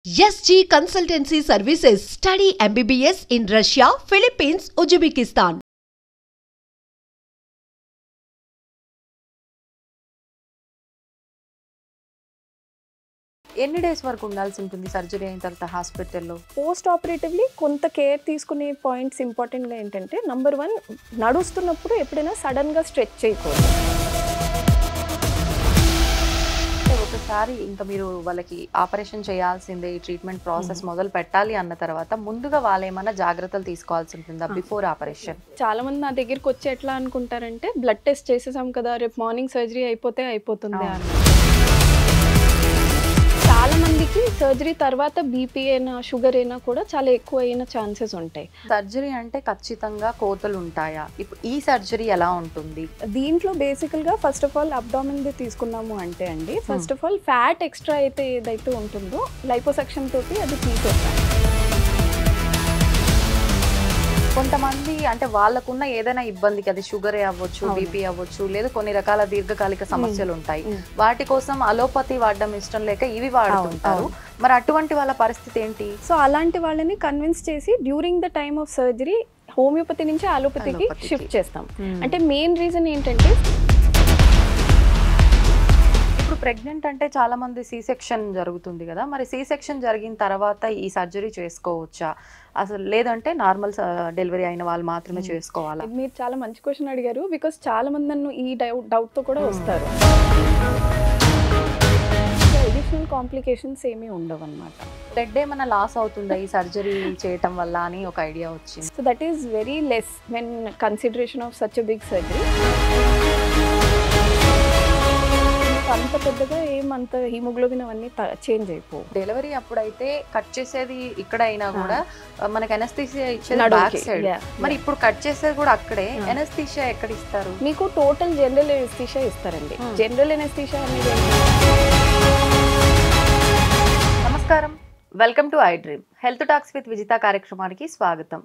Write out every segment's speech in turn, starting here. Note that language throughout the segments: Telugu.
SG Consultancy Services. Study MBBS in Russia, Philippines, Uzbekistan. ఎన్ని డేస్ వరకు ఉండాల్సి ఉంటుంది సర్జరీ అయిన తర్వాత హాస్పిటల్లో? పోస్ట్ ఆపరేటివ్లీ కొంత కేర్ తీసుకునే పాయింట్స్ ఇంపార్టెంట్గా ఏంటంటే నంబర్ 1, నడుస్తున్నప్పుడు ఎప్పుడైనా సడన్గా స్ట్రెచ్ చేయకూడదు. ఒకసారి ఇంకా మీరు వాళ్ళకి ఆపరేషన్ చేయాల్సిందే, ఈ ట్రీట్మెంట్ ప్రాసెస్ మొదలు పెట్టాలి అన్న తర్వాత ముందుగా వాళ్ళు ఏమైనా జాగ్రత్తలు తీసుకోవాల్సి ఉంటుందా బిఫోర్ ఆపరేషన్? చాలా మంది నా దగ్గరికి వచ్చి ఎట్లా అనుకుంటారంటే బ్లడ్ టెస్ట్ చేసేసాం కదా, రేపు మార్నింగ్ సర్జరీ అయిపోతే అయిపోతుంది అని. చాలా మందికి సర్జరీ తర్వాత బీపీ అయినా షుగర్ అయినా కూడా చాలా ఎక్కువ అయిన ఛాన్సెస్ ఉంటాయి. సర్జరీ అంటే ఖచ్చితంగా కోతలు ఉంటాయా? ఇప్పుడు ఈ సర్జరీ ఎలా ఉంటుంది? దీంట్లో బేసికల్గా ఫస్ట్ ఆఫ్ ఆల్ అబ్డామిన్ది తీసుకున్నాము అంటే అండి, first of all fat extra అయితే ఏదైతే ఉంటుందో లైపోసక్షన్ తోటి అది తీసేస్తాం. కొంతమంది అంటే వాళ్ళకున్న ఏదైనా ఇబ్బందికి, అది షుగరే అవ్వచ్చు, బీపీ అవ్వచ్చు, లేదా కొన్ని రకాల దీర్ఘకాలిక సమస్యలు ఉంటాయి, వాటి కోసం అలోపతి వాడడం ఇష్టం లేక ఇవి వాడుతుంటారు. మరి అటువంటి వాళ్ళ పరిస్థితి ఏంటి? సో అలాంటి వాళ్ళని కన్విన్స్ చేసి during the time of surgery homeopathy నుంచి అలోపతికి షిఫ్ట్ చేస్తాం. అంటే మెయిన్ రీజన్ ఏంటంటే ఇప్పుడు ప్రెగ్నెంట్ అంటే చాలా మంది సి సెక్షన్ జరుగుతుంది కదా, మరి సి సెక్షన్ జరిగిన తర్వాత ఈ సర్జరీ చేసుకోవచ్చా అసలు, లేదంటే నార్మల్ డెలివరీ అయిన వాళ్ళు మాత్రమే చేసుకోవాలా? మీరు చాలా మంచి క్వశ్చన్ అడిగారు, బికాస్ చాలా మంది నన్ను ఈ డౌట్తో కూడా వస్తారు. అడిషనల్ కాంప్లికేషన్స్ ఏమీ ఉండవు అనమాట. బ్లడ్ ఏమైనా లాస్ అవుతుందా ఈ సర్జరీ చేయటం వల్ల అని ఒక ఐడియా వచ్చింది. So that is very less when consideration of such a big surgery. అంత పెద్దగా ఏమంత హిమోగ్లోబిన్ అవన్నీ చేంజ్ అయిపోవు. డెలివరీ అప్పుడైతే కట్ చేసేది ఇక్కడ అయినా కూడా మనకి ఎనస్థీషియా ఇచ్చేది బ్యాక్ సైడ్, మరి ఇప్పుడు కట్ చేసేది కూడా అక్కడే. ఎనస్థీషియా ఎక్కడ ఇస్తారు మీకు? టోటల్ జనరల్ ఎనస్థీషియా ఇస్తారండి. జనరల్ ఎనస్థీషియా అనేది. నమస్కారం, welcome to I dream health talks with Vijitha కార్యక్రమానికి స్వాగతం.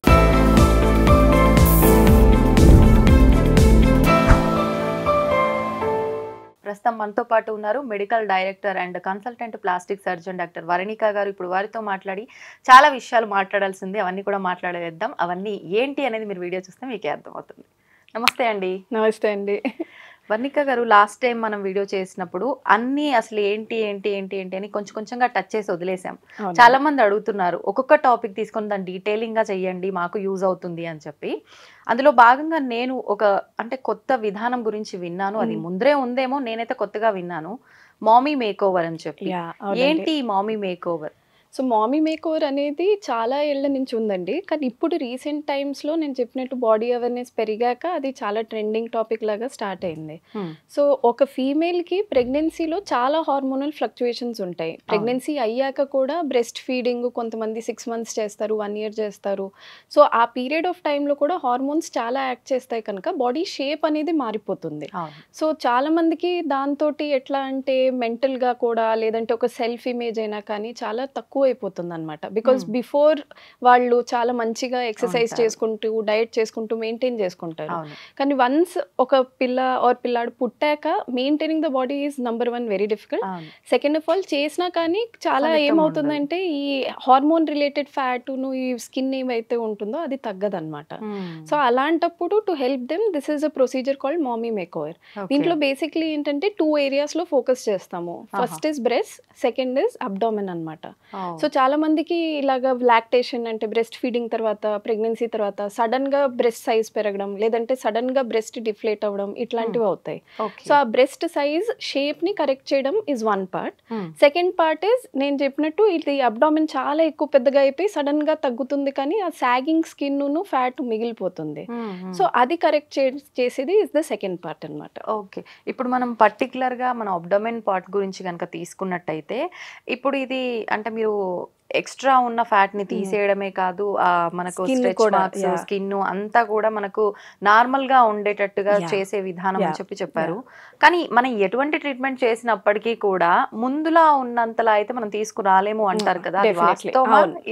ప్రస్తుతం మనతో పాటు ఉన్నారు medical director and consultant plastic surgeon doctor Varanika garu. ఇప్పుడు వారితో మాట్లాడి చాలా విషయాలు మాట్లాడాల్సింది, అవన్నీ కూడా మాట్లాడేద్దాం. అవన్నీ ఏంటి అనేది మీరు వీడియో చూస్తే మీకే అర్థమవుతుంది. నమస్తే అండి. నమస్తే అండి. వర్ణిక గారు, లాస్ట్ టైం మనం వీడియో చేసినప్పుడు అన్నీ అసలు ఏంటి ఏంటి ఏంటి ఏంటి అని కొంచెంగా టచ్ చేసి వదిలేసాం. చాలా మంది అడుగుతున్నారు ఒక్కొక్క టాపిక్ తీసుకొని దాన్ని డీటెయిలింగ్గా చెయ్యండి, మాకు యూజ్ అవుతుంది అని చెప్పి. అందులో భాగంగా నేను అంటే కొత్త విధానం గురించి విన్నాను, అది ముందరే ఉందేమో, నేనైతే కొత్తగా విన్నాను, మామీ మేక్ ఓవర్ అని చెప్పి. ఏంటి mommy makeover? So mommy makeover అనేది చాలా ఏళ్ల నుంచి ఉందండి, కానీ ఇప్పుడు రీసెంట్ టైమ్స్లో నేను చెప్పినట్టు బాడీ అవేర్నెస్ పెరిగాక అది చాలా ట్రెండింగ్ టాపిక్ లాగా స్టార్ట్ అయింది. సో ఒక ఫీమేల్కి ప్రెగ్నెన్సీలో చాలా హార్మోనల్ ఫ్లక్చుయేషన్స్ ఉంటాయి. ప్రెగ్నెన్సీ అయ్యాక కూడా బ్రెస్ట్ ఫీడింగ్ కొంతమంది 6 months చేస్తారు, 1 year చేస్తారు. సో ఆ పీరియడ్ ఆఫ్ టైంలో కూడా హార్మోన్స్ చాలా యాక్ట్ చేస్తాయి కనుక బాడీ షేప్ అనేది మారిపోతుంది. సో చాలా మందికి దాంతో ఎట్లా అంటే మెంటల్గా కూడా, లేదంటే ఒక సెల్ఫ్ ఇమేజ్ అయినా కానీ చాలా తక్కువ అయిపోతుంది అనమాట. బికాస్ బిఫోర్ వాళ్ళు చాలా మంచిగా ఎక్సర్సైజ్ చేసుకుంటూ డైట్ చేసుకుంటూ మెయింటైన్ చేసుకుంటారు, కానీ వన్స్ ఒక పిల్లాడు పుట్టాక maintaining the body is number 1 very difficult. Second of all చేసినా కానీ చాలా ఏమవుతుందంటే ఈ హార్మోన్ రిలేటెడ్ ఫ్యాట్ను ఈ స్కిన్ ఏమైతే ఉంటుందో అది తగ్గదన్నమాట. సో అలాంటప్పుడు to help them this is a procedure called mommy makeover. దీంట్లో బేసిక్లీ ఏంటంటే 2 areas లో ఫోకస్ చేస్తాము. First is breast, second is abdomen అనమాట. సో చాలా మందికి ఇలాగ లాక్టేషన్ అంటే బ్రెస్ట్ ఫీడింగ్ తర్వాత, ప్రెగ్నెన్సీ తర్వాత సడన్ గా బ్రెస్ట్ సైజ్ పెరగడం, లేదంటే సడన్ గా బ్రెస్ట్ డిఫ్లేట్ అవ్వడం, ఇట్లాంటివి అవుతాయి. సో ఆ బ్రెస్ట్ సైజ్ షేప్ ని కరెక్ట్ చేయడం is one part. Second part is నేను చెప్పినట్టు ఇది అబ్డామిన్ చాలా ఎక్కువ పెద్దగా అయిపోయి సడన్ గా తగ్గుతుంది, కానీ ఆ సాగింగ్ స్కిన్ ను ఫ్యాట్ మిగిలిపోతుంది. సో అది కరెక్ట్ చేసేది ఇస్ ద సెకండ్ పార్ట్ అనమాట. ఓకే, ఇప్పుడు మనం పర్టికులర్ గా మన అబ్డామిన్ పార్ట్ గురించి కనుక తీసుకున్నట్టయితే, ఇప్పుడు ఇది అంటే మీరు ఎక్స్ట్రా ఉన్న ఫ్యాట్ ని తీసేయడమే కాదు, మనకు స్ట్రెచ్ మార్క్స్, స్కిన్ అంతా కూడా మనకు నార్మల్ గా ఉండేటట్టుగా చేసే విధానం అని చెప్పారు. కానీ మనం ఎటువంటి ట్రీట్మెంట్ చేసినప్పటికీ కూడా ముందులా ఉన్నంతలా అయితే మనం తీసుకురాలేము అంటారు కదా,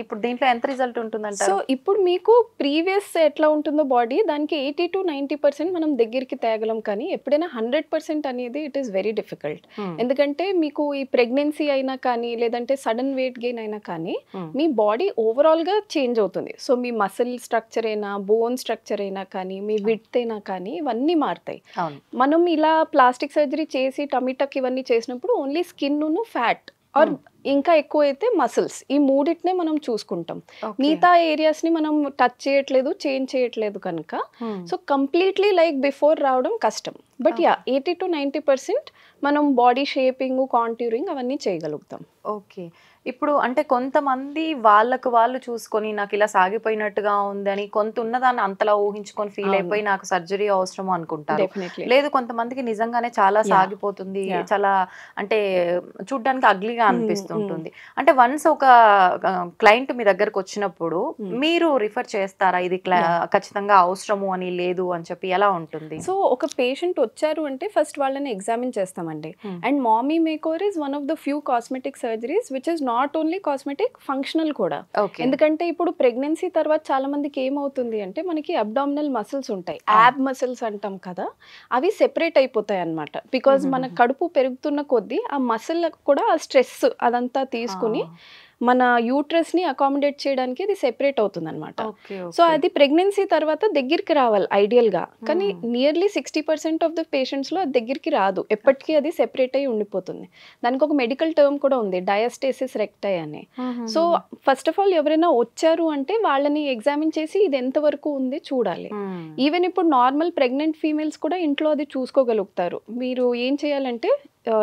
ఇప్పుడు దీంట్లో ఎంత రిజల్ట్ ఉంటుందంటారు? సో ఇప్పుడు మీకు ప్రీవియస్ ఎట్లా ఉంటుందో బాడీ దానికి 80 to 90% మనం దగ్గరికి తేగలం, కానీ ఎప్పుడైనా 100% అనేది ఇట్ ఈస్ వెరీ డిఫికల్ట్. ఎందుకంటే మీకు ఈ ప్రెగ్నెన్సీ అయినా కానీ లేదంటే సడన్ వెయిట్ గెయిన్ అయినా కానీ మీ బాడీ ఓవరాల్ గా చేంజ్ అవుతుంది. సో మీ మసిల్ స్ట్రక్చర్ అయినా, బోన్ స్ట్రక్చర్ అయినా కానీ, మీ విడ్త్ అయినా కానీ ఇవన్నీ మారుతాయి. మనం ఇలా ప్లాస్టిక్ సర్జరీ చేసి టమిటక్ ఇవన్నీ చేసినప్పుడు ఓన్లీ స్కిన్ ఫ్యాట్ ఆర్ ఇంకా ఎక్కువ అయితే మసిల్స్, ఈ మూడిటినే మనం చూసుకుంటాం. మిగతా ఏరియాస్ ని మనం టచ్ చేయట్లేదు, చేంజ్ చేయట్లేదు కనుక సో కంప్లీట్లీ లైక్ బిఫోర్ రావడం కష్టం. బట్ 80 to 90% మనం బాడీ షేపింగ్, కాంట్యూరింగ్ అవన్నీ చేయగలుగుతాం. ఓకే. ఇప్పుడు అంటే కొంతమంది వాళ్ళకు వాళ్ళు చూసుకొని నాకు ఇలా సాగిపోయినట్టుగా ఉందని, కొంత ఉన్నదాన్ని అంతలా ఊహించుకొని ఫీల్ అయిపోయి నాకు సర్జరీ అవసరం అనుకుంటారు. లేదు, కొంతమందికి నిజంగానే చాలా సాగిపోతుంది, చాలా అంటే చూడ్డానికి అగ్లీగా అనిపిస్తుంటుంది. అంటే వన్స్ ఒక క్లయింట్ మీ దగ్గరకు వచ్చినప్పుడు మీరు రిఫర్ చేస్తారా ఇది ఖచ్చితంగా అవసరము అని, లేదు అని చెప్పి, ఎలా ఉంటుంది? సో ఒక పేషెంట్ వచ్చారు అంటే ఫస్ట్ వాళ్ళని ఎగ్జామిన్ చేస్తామండి. And mommy makeover is one of the few cosmetic surgeries which is not only cosmetic, functional కూడా. ఎందుకంటే ఇప్పుడు ప్రెగ్నెన్సీ తర్వాత చాలా మందికి ఏమవుతుంది అంటే మనకి అబ్డామినల్ మసిల్స్ ఉంటాయి, యాబ్ మసిల్స్ అంటాం కదా, అవి సెపరేట్ అయిపోతాయి అన్నమాట. బికాజ్ మన కడుపు పెరుగుతున్న కొద్దీ ఆ మసిల్ కూడా ఆ స్ట్రెస్ అదంతా తీసుకుని మన యూట్రస్ ని అకామిడేట్ చేయడానికి ఇది సెపరేట్ అవుతుంది అనమాట. సో అది ప్రెగ్నెన్సీ తర్వాత దగ్గరికి రావాలి ఐడియల్ గా, కానీ నియర్లీ 60% ఆఫ్ ద పేషెంట్స్ లో అది దగ్గరికి రాదు, ఎప్పటికీ అది సెపరేట్ అయి ఉండిపోతుంది. దానికి ఒక మెడికల్ టర్మ్ కూడా ఉంది, డయాస్టేసిస్ రెక్టై అని. సో ఫస్ట్ ఆఫ్ ఆల్ ఎవరైనా వచ్చారు అంటే వాళ్ళని ఎగ్జామిన్ చేసి ఇది ఎంత వరకు ఉంది చూడాలి. ఈవెన్ ఇప్పుడు నార్మల్ ప్రెగ్నెంట్ ఫీమేల్స్ కూడా ఇంట్లో అది చూసుకోగలుగుతారు. మీరు ఏం చేయాలంటే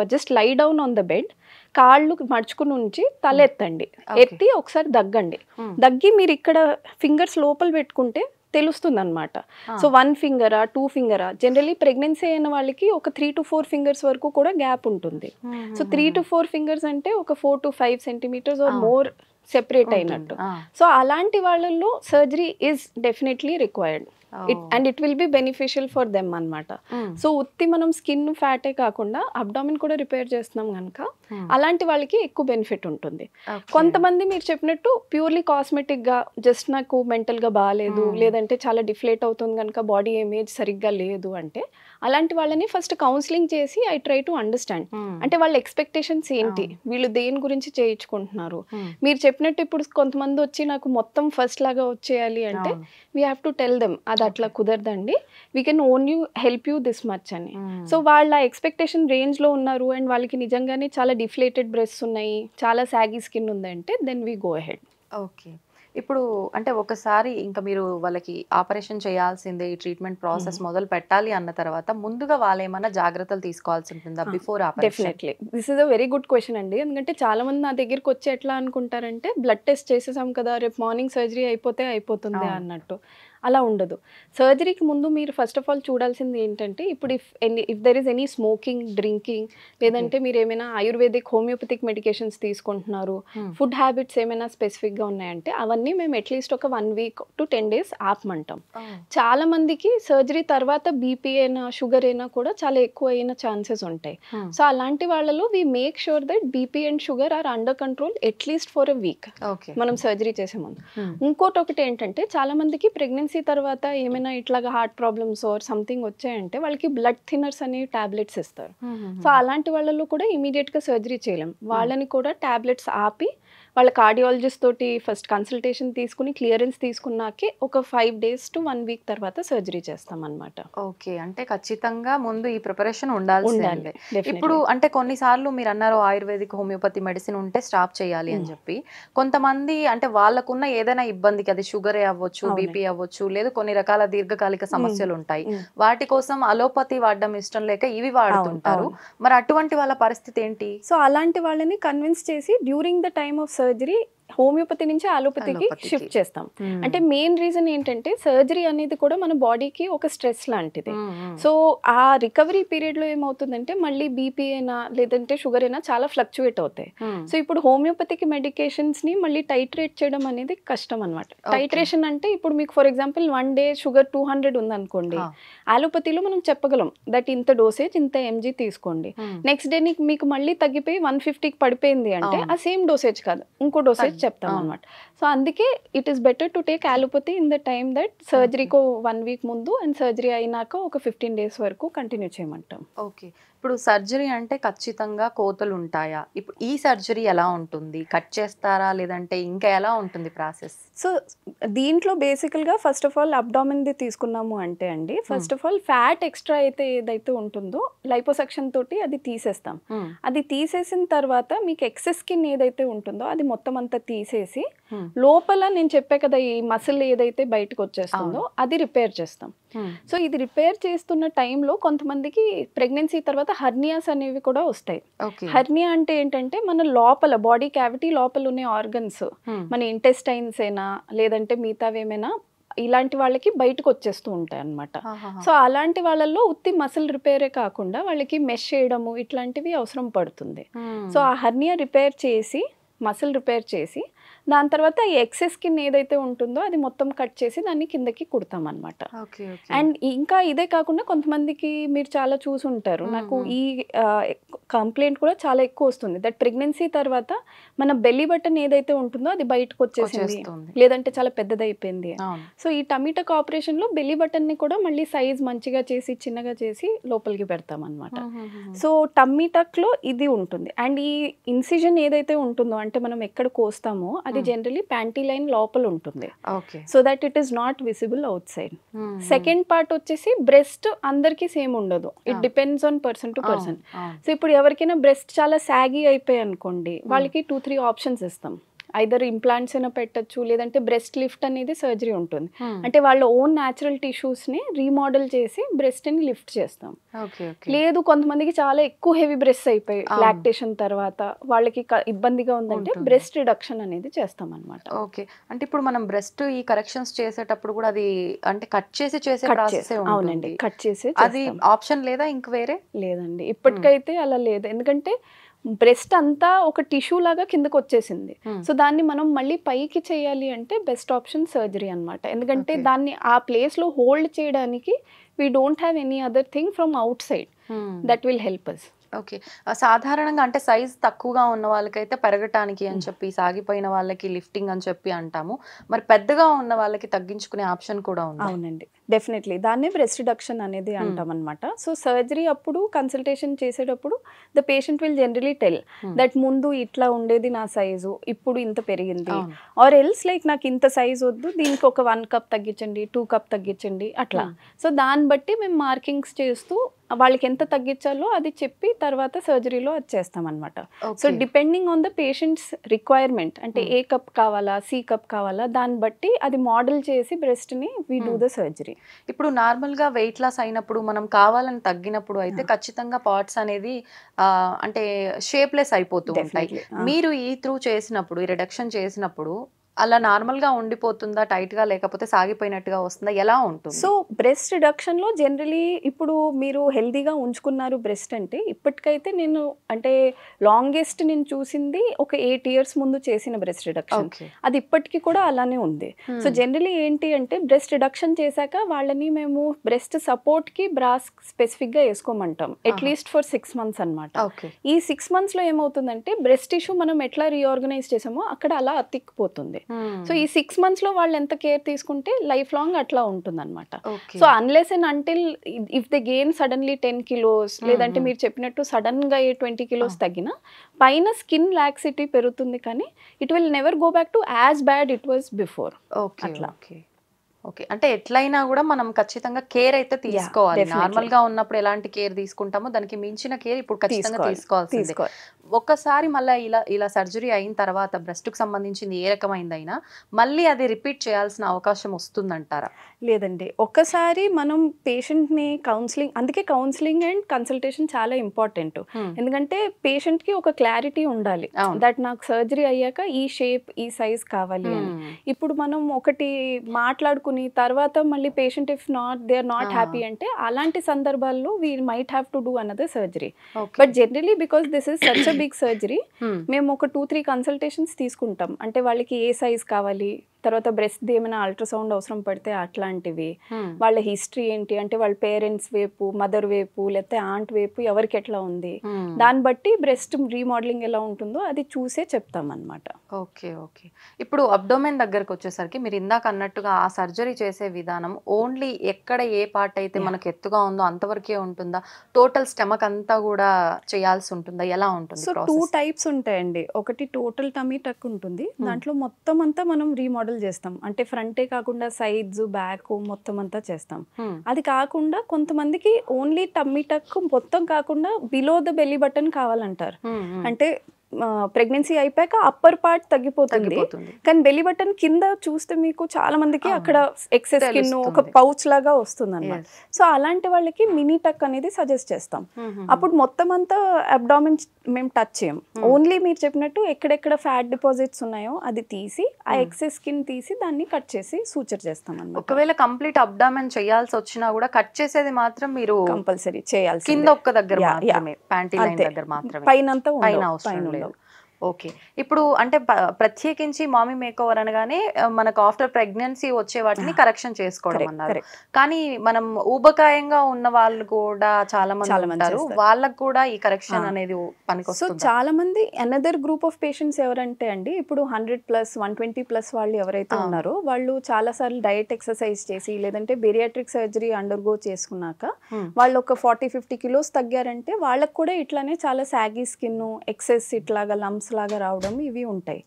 just lie down on the bed, కాళ్ళు మడుచుకుని ఉంచి తల ఎత్తండి, ఎత్తి ఒకసారి దగ్గండి. దగ్గి మీరు ఇక్కడ ఫింగర్స్ లోపల పెట్టుకుంటే తెలుస్తుంది అనమాట. సో 1 ఫింగరా 2 ఫింగరా, జనరలీ ప్రెగ్నెన్సీ అయిన వాళ్ళకి ఒక 3 to 4 ఫింగర్స్ వరకు కూడా గ్యాప్ ఉంటుంది. సో 3 to 4 ఫింగర్స్ అంటే ఒక 4 to 5 centimetres or more separate అయినట్టు. సో అలాంటి వాళ్ళల్లో surgery is definitely required. And it will be beneficial for them అనమాట. సో ఉత్తి మనం స్కిన్ ఫ్యాటే కాకుండా అబ్డామిన్ కూడా రిపేర్ చేస్తున్నాం కనుక అలాంటి వాళ్ళకి ఎక్కువ బెనిఫిట్ ఉంటుంది. కొంతమంది మీరు చెప్పినట్టు ప్యూర్లీ కాస్మెటిక్ గా జస్ట్ నాకు మెంటల్ గా బాగాలేదు, లేదంటే చాలా డిఫ్లేట్ అవుతుంది కనుక బాడీ ఇమేజ్ సరిగ్గా లేదు అంటే, అలాంటి వాళ్ళని ఫస్ట్ కౌన్సిలింగ్ చేసి ఐ ట్రై టు అండర్స్టాండ్ అంటే వాళ్ళ ఎక్స్పెక్టేషన్స్ ఏంటి, వీళ్ళు దేని గురించి చేయించుకుంటున్నారు. మీరు చెప్పినట్టు ఇప్పుడు కొంతమంది వచ్చి నాకు మొత్తం ఫస్ట్ లాగా వచ్చేయాలి అంటే we have to tell them అది అట్లా కుదరదండి, we can only help you this much అని. సో వాళ్ళ ఎక్స్పెక్టేషన్ రేంజ్ లో ఉన్నారు అండ్ వాళ్ళకి నిజంగానే చాలా డిఫ్లేటెడ్ బ్రెస్ట్స్ ఉన్నాయి, చాలా సాగీ స్కిన్ ఉందంటే then we go ahead. Okay. ఇప్పుడు అంటే ఒకసారి ఇంకా మీరు వాళ్ళకి ఆపరేషన్ చేయాల్సిందే, ఈ ట్రీట్మెంట్ ప్రాసెస్ మొదలు పెట్టాలి అన్న తర్వాత ముందుగా వాళ్ళు ఏమైనా జాగ్రత్తలు తీసుకోవాల్సి ఉంటుందా before operation? Definitely this is a very good question అండి. ఎందుకంటే చాలా మంది నా దగ్గరికి వచ్చి ఎట్లా అనుకుంటారంటే బ్లడ్ టెస్ట్ చేసేసాం కదా రేపు మార్నింగ్ సర్జరీ అయిపోతుంది అన్నట్టు. అలా ఉండదు. సర్జరీకి ముందు మీరు ఫస్ట్ ఆఫ్ ఆల్ చూడాల్సింది ఏంటంటే ఇప్పుడు if there is any smoking, drinking, లేదంటే మీరు ఏమైనా ఆయుర్వేదిక్, హోమియోపతిక్ మెడికేషన్స్ తీసుకుంటున్నారు, ఫుడ్ హ్యాబిట్స్ ఏమైనా స్పెసిఫిక్గా ఉన్నాయంటే అవన్నీ మేము అట్లీస్ట్ ఒక 1 week to 10 days ఆపమంటాం. చాలా మందికి సర్జరీ తర్వాత బీపీ అయినా షుగర్ అయినా కూడా చాలా ఎక్కువ అయిన ఛాన్సెస్ ఉంటాయి. సో అలాంటి వాళ్ళలో we make sure that BP and sugar are under control at least for a week మనం సర్జరీ చేసే ముందు. ఇంకోటి ఏంటంటే చాలా మందికి ప్రెగ్నెన్సీ తర్వాత ఏమైనా ఇట్లాగా హార్ట్ ప్రాబ్లమ్స్ ఆర్ సంథింగ్ వచ్చాయంటే వాళ్ళకి బ్లడ్ థిన్నర్స్ అనేవి టాబ్లెట్స్ ఇస్తారు. సో అలాంటి వాళ్ళలో కూడా ఇమీడియట్ గా సర్జరీ చేయలేం. వాళ్ళని కూడా టాబ్లెట్స్ ఆపి వాళ్ళ కార్డియాలజిస్ట్ తోటి ఫస్ట్ కన్సల్టేషన్ తీసుకుని క్లియరెన్స్ తీసుకున్నాకే ఒక 5 days to 1 week తర్వాత సర్జరీ చేస్తాం అన్నమాట. ఓకే. అంటే ఖచ్చితంగా ముందు ఈ ప్రిపరేషన్ ఉండాలి. ఇప్పుడు అంటే కొన్నిసార్లు మీరు అన్నారు ఆయుర్వేదిక్, హోమియోపతి మెడిసిన్ ఉంటే స్టాప్ చేయాలి అని చెప్పి, కొంతమంది అంటే వాళ్ళకున్న ఏదైనా ఇబ్బందికి, అది షుగరే అవ్వచ్చు, బీపీ అవ్వచ్చు, లేదు కొన్ని రకాల దీర్ఘకాలిక సమస్యలు ఉంటాయి, వాటి కోసం అలోపతి వాడడం ఇష్టం లేక ఇవి వాడుతుంటారు. మరి అటువంటి వాళ్ళ పరిస్థితి ఏంటి? సో అలాంటి వాళ్ళని కన్విన్స్ చేసి during the time of surgery homeopathy నుంచి అలోపతికి షిఫ్ట్ చేస్తాం. అంటే మెయిన్ రీజన్ ఏంటంటే సర్జరీ అనేది కూడా మన బాడీకి ఒక స్ట్రెస్ లాంటిది. సో ఆ రికవరీ పీరియడ్ లో ఏమవుతుందంటే మళ్ళీ బీపీ అయినా లేదంటే షుగర్ అయినా చాలా ఫ్లక్చువేట్ అవుతాయి. సో ఇప్పుడు హోమియోపతిక్ మెడికేషన్స్ ని మళ్ళీ టైట్రేట్ చేయడం అనేది కష్టం అనమాట. టైట్రేషన్ అంటే ఇప్పుడు మీకు ఫర్ ఎగ్జాంపుల్ 1 డే షుగర్ 200 ఉందనుకోండి, అలోపతిలో మనం చెప్పగలం దట్ ఇంత డోసేజ్ ఇంత ఎంజీ తీసుకోండి. నెక్స్ట్ డే మీకు మళ్ళీ తగ్గిపోయి 150కి పడిపోయింది అంటే ఆ సేమ్ డోసేజ్ కాదు, ఇంకో డోసేజ్ చెప్తాం అనమాట. సో అందుకే it is better to take allopathy in the time that సర్జరీకి 1 వీక్ ముందు అండ్ సర్జరీ అయినాక ఒక 15 days వరకు కంటిన్యూ చేయమంటాం. ఓకే, ఇప్పుడు సర్జరీ అంటే ఖచ్చితంగా కోతలు ఉంటాయా? ఇప్పుడు ఈ సర్జరీ ఎలా ఉంటుంది? కట్ చేస్తారా లేదంటే ఇంకా ఎలా ఉంటుంది ప్రాసెస్? సో దీంట్లో బేసికల్గా ఫస్ట్ ఆఫ్ ఆల్ అబ్డామిన్ది తీసుకున్నాము అంటే అండి, first of all fat extra అయితే ఏదైతే ఉంటుందో లైపోసక్షన్ తోటి అది తీసేస్తాం. అది తీసేసిన తర్వాత మీకు ఎక్సెస్ స్కిన్ ఏదైతే ఉంటుందో అది మొత్తం అంతా తీసేసి లోపల నేను చెప్పే కదా ఈ మసిల్ ఏదైతే బయటకు వచ్చేస్తుందో అది రిపేర్ చేస్తాం. సో ఇది రిపేర్ చేస్తున్న టైంలో కొంతమందికి ప్రెగ్నెన్సీ తర్వాత హర్నియాస్ అనేవి కూడా వస్తాయి. హర్నియా అంటే ఏంటంటే మన లోపల బాడీ క్యావిటీ లోపల ఉన్న ఆర్గన్స్, మన ఇంటెస్టైన్స్ అయినా లేదంటే మిగతావేమైనా ఇలాంటి వాళ్ళకి బయటకు వచ్చేస్తూ ఉంటాయి అన్నమాట. సో అలాంటి వాళ్ళల్లో ఉత్తి మసిల్ రిపేరే కాకుండా వాళ్ళకి మెష్ చేయడము ఇట్లాంటివి అవసరం పడుతుంది. సో ఆ హర్నియా రిపేర్ చేసి మసిల్ రిపేర్ చేసి దాని తర్వాత ఈ ఎక్సెస్ స్కిన్ ఏదైతే ఉంటుందో అది మొత్తం కట్ చేసి దాన్ని కిందకి కుడతాం అనమాట. అండ్ ఇంకా ఇదే కాకుండా కొంతమందికి మీరు చాలా చూసుంటారు, నాకు ఈ కంప్లైంట్ కూడా చాలా ఎక్కువ వస్తుంది దట్ ప్రెగ్నెన్సీ తర్వాత మన బెల్లీ బటన్ ఏదైతే ఉంటుందో అది బయటకు వచ్చేసింది లేదంటే చాలా పెద్దదైపోయింది. సో ఈ టమీటక్ ఆపరేషన్ లో బెల్లీ బటన్ ని కూడా మళ్ళీ సైజ్ మంచిగా చేసి చిన్నగా చేసి లోపలికి పెడతాం అనమాట. సో టమీటక్ లో ఇది ఉంటుంది. అండ్ ఈ ఇన్సిజన్ ఏదైతే ఉంటుందో అంటే మనం ఎక్కడ కోస్తామో అది జనరలీ ప్యాంటీ లైన్ లోపల ఉంటుంది, so that it is not visible out side. Second part వచ్చేసి బ్రెస్ట్ అందరికి సేమ్ ఉండదు, it depends on person to person. So ఇప్పుడు ఎవరికైనా బ్రెస్ట్ చాలా సాగి అయిపోయి అనుకోండి, వాళ్ళకి 2-3 ఆప్షన్స్ ఇస్తాం. ఐదర్ ఇంప్లాంట్స్ అయినా పెట్టచ్చు లేదంటే బ్రెస్ట్ లిఫ్ట్ అనేది సర్జరీ ఉంటుంది. అంటే వాళ్ళ ఓన్ న్యాచురల్ టిష్యూస్ ని రీమోడల్ చేసి బ్రెస్ట్ ని లిఫ్ట్ చేస్తాం. లేదు కొంతమందికి చాలా ఎక్కువ హెవీ బ్రెస్ట్ అయిపోయి లాక్టేషన్ తర్వాత వాళ్ళకి ఇబ్బందిగా ఉందంటే బ్రెస్ట్ రిడక్షన్ అనేది చేస్తాం అనమాట. ఓకే, అంటే ఇప్పుడు మనం బ్రెస్ట్ ఈ కరెక్షన్స్ చేసేటప్పుడు కూడా అది అంటే కట్ చేసి చేసే ప్రాసెస్? అవునండి, కట్ చేసి. అది ఆప్షన్ లేదా ఇంక వేరే? లేదండి, ఇప్పటికైతే అలా లేదు. ఎందుకంటే బ్రెస్ట్ అంతా ఒక టిష్యూ లాగా కిందకు వచ్చేసింది. సో దాన్ని మనం మళ్ళీ పైకి చేయాలి అంటే బెస్ట్ ఆప్షన్ సర్జరీ అన్నమాట. ఎందుకంటే దాన్ని ఆ ప్లేస్ లో హోల్డ్ చేయడానికి we don't have any other thing from outside that will help us. Okay, సాధారణంగా అంటే సైజ్ తక్కువగా ఉన్న వాళ్ళకైతే పెరగటానికి అని చెప్పి, సాగిపోయిన వాళ్ళకి లిఫ్టింగ్ అని చెప్పి అంటాము. మరి పెద్దగా ఉన్న వాళ్ళకి తగ్గించుకునే ఆప్షన్ కూడా ఉంది? అవునండి, డెఫినెట్లీ దాన్నే బ్రెస్ట్ రిడక్షన్ అనేది అంటాం అనమాట. సో సర్జరీ అప్పుడు కన్సల్టేషన్ చేసేటప్పుడు the patient will generally tell that ముందు ఇట్లా ఉండేది నా సైజు, ఇప్పుడు ఇంత పెరిగింది, ఆర్ ఎల్స్ లైక్ నాకు ఇంత సైజ్ వద్దు, దీనికి ఒక 1 cup తగ్గించండి, 2 cup తగ్గించండి అట్లా. సో దాన్ని బట్టి మేము మార్కింగ్స్ చేస్తూ వాళ్ళకి ఎంత తగ్గించాలో అది చెప్పి తర్వాత సర్జరీలో అది చేస్తాం అనమాట. So depending on the patients requirement, అంటే ఏ కప్ కావాలా సి కప్ కావాలా దాన్ని బట్టి అది మోడల్ చేసి బ్రెస్ట్ ని వి డూ ద సర్జరీ. ఇప్పుడు నార్మల్ గా వెయిట్ లాస్ అయినప్పుడు మనం కావాలని తగ్గినప్పుడు అయితే ఖచ్చితంగా పార్ట్స్ అనేది అంటే షేప్లెస్ అయిపోతూ ఉంటాయి. మీరు ఈ త్రూ చేసినప్పుడు, ఈ రిడక్షన్ చేసినప్పుడు అలా నార్మల్ గా ఉండిపోతుందా, టైట్ గా, లేకపోతే సాగిపోయినట్టుగా వస్తుందా, ఎలా ఉంటుంది? సో బ్రెస్ట్ రిడక్షన్ లో జనరలీ ఇప్పుడు మీరు హెల్దీగా ఉంచుకున్నారు బ్రెస్ట్ అంటే, ఇప్పటికైతే నేను అంటే లాంగెస్ట్ నేను చూసింది ఒక 8 years ముందు చేసిన బ్రెస్ట్ రిడక్షన్, అది ఇప్పటికీ కూడా అలానే ఉంది. సో జనరలీ ఏంటి అంటే బ్రెస్ట్ రిడక్షన్ చేశాక వాళ్ళని మేము బ్రెస్ట్ సపోర్ట్ కి బ్రాస్ స్పెసిఫిక్ గా వేసుకోమంటాం అట్లీస్ట్ ఫర్ 6 months అనమాట. ఈ 6 months లో ఏమవుతుందంటే బ్రెస్ట్ టిష్యూ మనం ఎట్లా రీఆర్గనైజ్ చేసామో అక్కడ అలా అతికిపోతుంది. సో ఈ 6 months లో వాళ్ళు ఎంత కేర్ తీసుకుంటే లైఫ్ లాంగ్ అట్లా ఉంటుంది అనమాట. So unless and until if they gain suddenly 10 kilos లేదంటే మీరు చెప్పినట్టు సడన్ గా 20 kilos తగ్గినా పైన స్కిన్ లాక్సిటీ పెరుగుతుంది, కానీ it will never go back to as bad it was before. అట్లా ఓకే. అంటే ఎట్లయినా గూడా మనం ఖచ్చితంగా కేర్ అయితే తీసుకోవాలి. definitely. నార్మల్‌గా ఉన్నప్పుడు ఎలాంటి కేర్ తీసుకుంటామో దానికి మించిన కేర్ ఇప్పుడు ఖచ్చితంగా తీసుకోవాల్సిందే. తీసుకోవాలి. ఒక్కసారి మళ్ళా ఇలా సర్జరీ అయిన తర్వాత బ్రెస్ట్‌కి సంబంధించింది ఏ రకమైందైనా మళ్ళీ అది రిపీట్ చేయాల్సిన అవకాశం వస్తుందంటారా? లేదండి. ఒక్కసారి మనం పేషెంట్‌ని కౌన్సిలింగ్, అందుకే కౌన్సిలింగ్ అండ్ కన్సల్టేషన్ చాలా ఇంపార్టెంట్. ఎందుకంటే పేషెంట్‌కి ఒక క్లారిటీ ఉండాలి. దట్ నాకు సర్జరీ అయ్యాక ఈ షేప్, ఈ సైజ్ కావాలి అని. ఇప్పుడు మనం ఒకటి మాట్లాడుకుని తర్వాత మళ్ళీ patient they are not happy అంటే అలాంటి సందర్భాల్లో we might have to do another surgery. But generally because this is such a big surgery, మేము ఒక 2-3 కన్సల్టేషన్స్ తీసుకుంటాం. అంటే వాళ్ళకి ఏ సైజ్ కావాలి, తర్వాత బ్రెస్ట్ ఏమైనా అల్ట్రాసౌండ్ అవసరం పడితే అట్లాంటివి, వాళ్ళ హిస్టరీ ఏంటి, అంటే వాళ్ళ పేరెంట్స్ వైపు, మదర్ వైపు, లేకపోతే ఆంట్ వైపు ఎవరికి ఎట్లా ఉంది, దాన్ని బట్టి బ్రెస్ట్ రీమోడలింగ్ ఎలా ఉంటుందో అది చూసే చెప్తాం అనమాట. ఓకే. ఓకే. ఇప్పుడు అబ్డోమెన్ దగ్గరకు వచ్చేసరికి మీరు ఇందాక అన్నట్టుగా ఆ సర్జరీ చేసే విధానం ఓన్లీ ఎక్కడ ఏ పార్ట్ అయితే మనకు ఎత్తుగా ఉందో అంతవరకే ఉంటుందా? టోటల్ స్టమక్ అంతా కూడా చేయాల్సి ఉంటుందా? ఎలా ఉంటుంది సో 2 ప్రాసెస్? టైప్స్ ఉంటాయండి. ఒకటి టోటల్ టమీ టక్ ఉంటుంది, దాంట్లో మొత్తం అంతా మనం రీమోడల్ చేస్తాం. అంటే ఫ్రంటే కాకుండా సైడ్స్, బ్యాక్ మొత్తం అంతా చేస్తాం. అది కాకుండా కొంతమందికి ఓన్లీ టమ్మీ టక్ మొత్తం కాకుండా బిలో ద బెల్లీ బటన్ కావాలంటారు. అంటే ప్రెగ్నెన్సీ అయిపోయాక అప్పర్ పార్ట్ తగ్గిపోతుంది, కానీ బెల్లీ బటన్ కింద చూస్తే మీకు చాలా మందికి అక్కడ ఎక్సెస్ స్కిన్ ఒక పౌచ్ లాగా వస్తుంది అన్నమాట. సో అలాంటి వాళ్ళకి మినీ టక్ అనేది సజెస్ట్ చేస్తాం. అప్పుడు మొత్తం అంతా అబ్డామిన్ మేము టచ్ చేయం, ఓన్లీ మీరు చెప్పినట్టు ఎక్కడెక్కడ ఫ్యాట్ డిపాజిట్స్ ఉన్నాయో అది తీసి, ఆ ఎక్సెస్ స్కిన్ తీసి దాన్ని కట్ చేసి సూచర్ చేస్తాం అన్నమాట. ఒకవేళ కంప్లీట్ అబ్డామెన్ చేయాల్సి వచ్చినా కూడా కట్ చేసేది మాత్రం మీరు కంపల్సరీ చేయాల్సి, కింద ఒక్క దగ్గర మాత్రమే, ప్యాంటీ లైన్ దగ్గర మాత్రమే, పైన అవసరం లేదు. ఓకే. ఇప్పుడు అంటే ప్రత్యేకించి మామీ మేకోవర్ అనగానే మనకు ఆఫ్టర్ ప్రెగ్నెన్సీ వచ్చే వాటిని కరెక్షన్ చేసుకోవడం అన్నారు. కానీ మనం ఊబకాయంగా ఉన్న వాళ్ళు కూడా చాలా మంది ఉంటారు, వాళ్ళకు కూడా ఈ కరెక్షన్ అనేది పనికొస్తుంది. సో చాలా మంది అనదర్ గ్రూప్ ఆఫ్ పేషెంట్స్ ఎవరంటే అండి, ఇప్పుడు 100+, 120+ వాళ్ళు ఎవరైతే ఉన్నారో వాళ్ళు చాలా సార్లు డయట్ ఎక్సర్సైజ్ చేసి లేదంటే బెరియాట్రిక్ సర్జరీ అండర్గో చేసుకున్నాక వాళ్ళు ఒక 40-50 కిలోస్ తగ్గారంటే వాళ్ళకు కూడా ఇట్లానే చాలా సాగీ స్కిన్, ఎక్సెస్ ఇట్లాగా లంప్స్ లాగా రావడం ఇవి ఉంటాయి.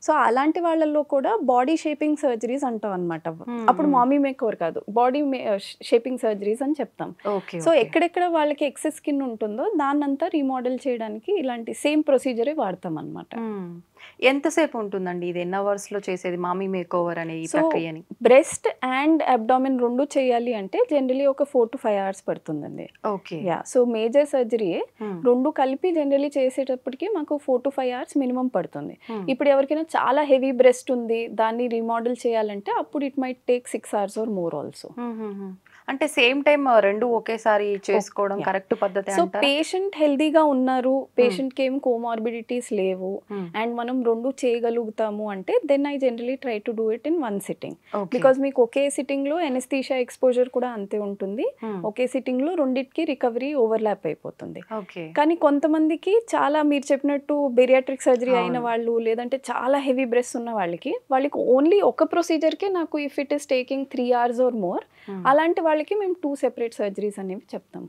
సో అలాంటి వాళ్ళల్లో కూడా బాడీ షేపింగ్ సర్జరీస్ అంటాం అనమాట. అప్పుడు మామీ మేకోవర్ కాదు, బాడీ షేపింగ్ సర్జరీస్ అని చెప్తాం. సో ఎక్కడెక్కడ వాళ్ళకి ఎక్సెస్ స్కిన్ ఉంటుందో దాన్నంతా రీమోడల్ చేయడానికి ఇలాంటి సేమ్ ప్రొసీజరే వాడతాం అనమాట. ఎంతసేపు ఉంటుందండి ఇది? ఎన్ని అవర్స్ లో చేసేది మామీ మేకోవర్ అనే ఈ ప్రక్రియని? బ్రెస్ట్ అండ్ అబ్డామిన్ రెండు చేయాలి అంటే జనరలీ ఒక 4 to 5 hours పడుతుందండి. ఓకే. సో మేజర్ సర్జరీ రెండు కలిపి జనరలీ చేసేటప్పటికి మాకు 4 to 5 hours మినిమం పడుతుంది. ఇప్పుడు ఎవరికైనా చాలా హెవీ బ్రెస్ట్ ఉంది, దాన్ని రీమోడల్ చేయాలంటే అప్పుడు it might take 6 hours or more also. అంటే సేమ్ టైం రెండు ఒకేసారి చేసుకోవడం కరెక్ట్ పద్ధతి సో పేషెంట్ హెల్దీగా ఉన్నారు, పేషెంట్ కి ఏం కోమార్బిడిటీస్ లేవు అండ్ మనం రెండు చేయగలుగుతాము అంటే then I generally try to do it in 1 sitting. Because మీకు ఒకే సిట్టింగ్ లో ఎనస్థీషియా ఎక్స్పోజర్ కూడా అంతే ఉంటుంది, ఒకే సిట్టింగ్ లో రెండిటికి రికవరీ ఓవర్లాప్ అయిపోతుంది. కానీ కొంతమందికి చాలా మీరు చెప్పినట్టు బెరియాట్రిక్ సర్జరీ అయిన వాళ్ళు లేదంటే చాలా హెవీ బ్రెస్ట్ ఉన్న వాళ్ళకి ఓన్లీ ఒక ప్రొసీజర్ కే నాకు if it is taking 3 hours or more, అలాంటి వాళ్ళకి మేము 2 separate సర్జరీస్ అనేవి చెప్తాం.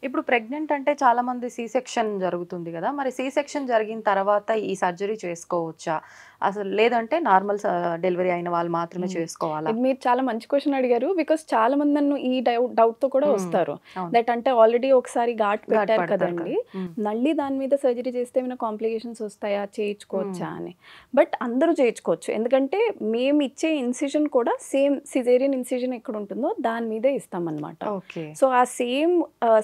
ఇప్పుడు ప్రెగ్నెంట్ అంటే చాలా మంది సి సెక్షన్ జరుగుతుంది కదా, మరి సి సెక్షన్ జరిగిన తర్వాత ఈ సర్జరీ చేసుకోవచ్చా అసలు, లేదంటే నార్మల్ డెలివరీ అయిన వాళ్ళు మాత్రమే చేసుకోవాలా? మీరు చాలా మంచి క్వశ్చన్ అడిగారు, బికాస్ చాలా మంది నన్ను ఈ డౌట్ తో కూడా వస్తారు. దట్ అంటే ఆల్రెడీ ఒకసారి ఘాట్ పెట్టారు కదండి, మళ్ళీ దాని మీద సర్జరీ చేస్తే ఏమైనా కాంప్లికేషన్స్ వస్తాయా, చేయించుకోవచ్చా అని. బట్ అందరూ చేయించుకోవచ్చు, ఎందుకంటే మేము ఇచ్చే ఇన్సిజన్ కూడా సేమ్ సిజేరియన్ ఇన్సిజన్ ఎక్కడ ఉంటుందో దాని మీదే ఇస్తాం అనమాట. సో ఆ సేమ్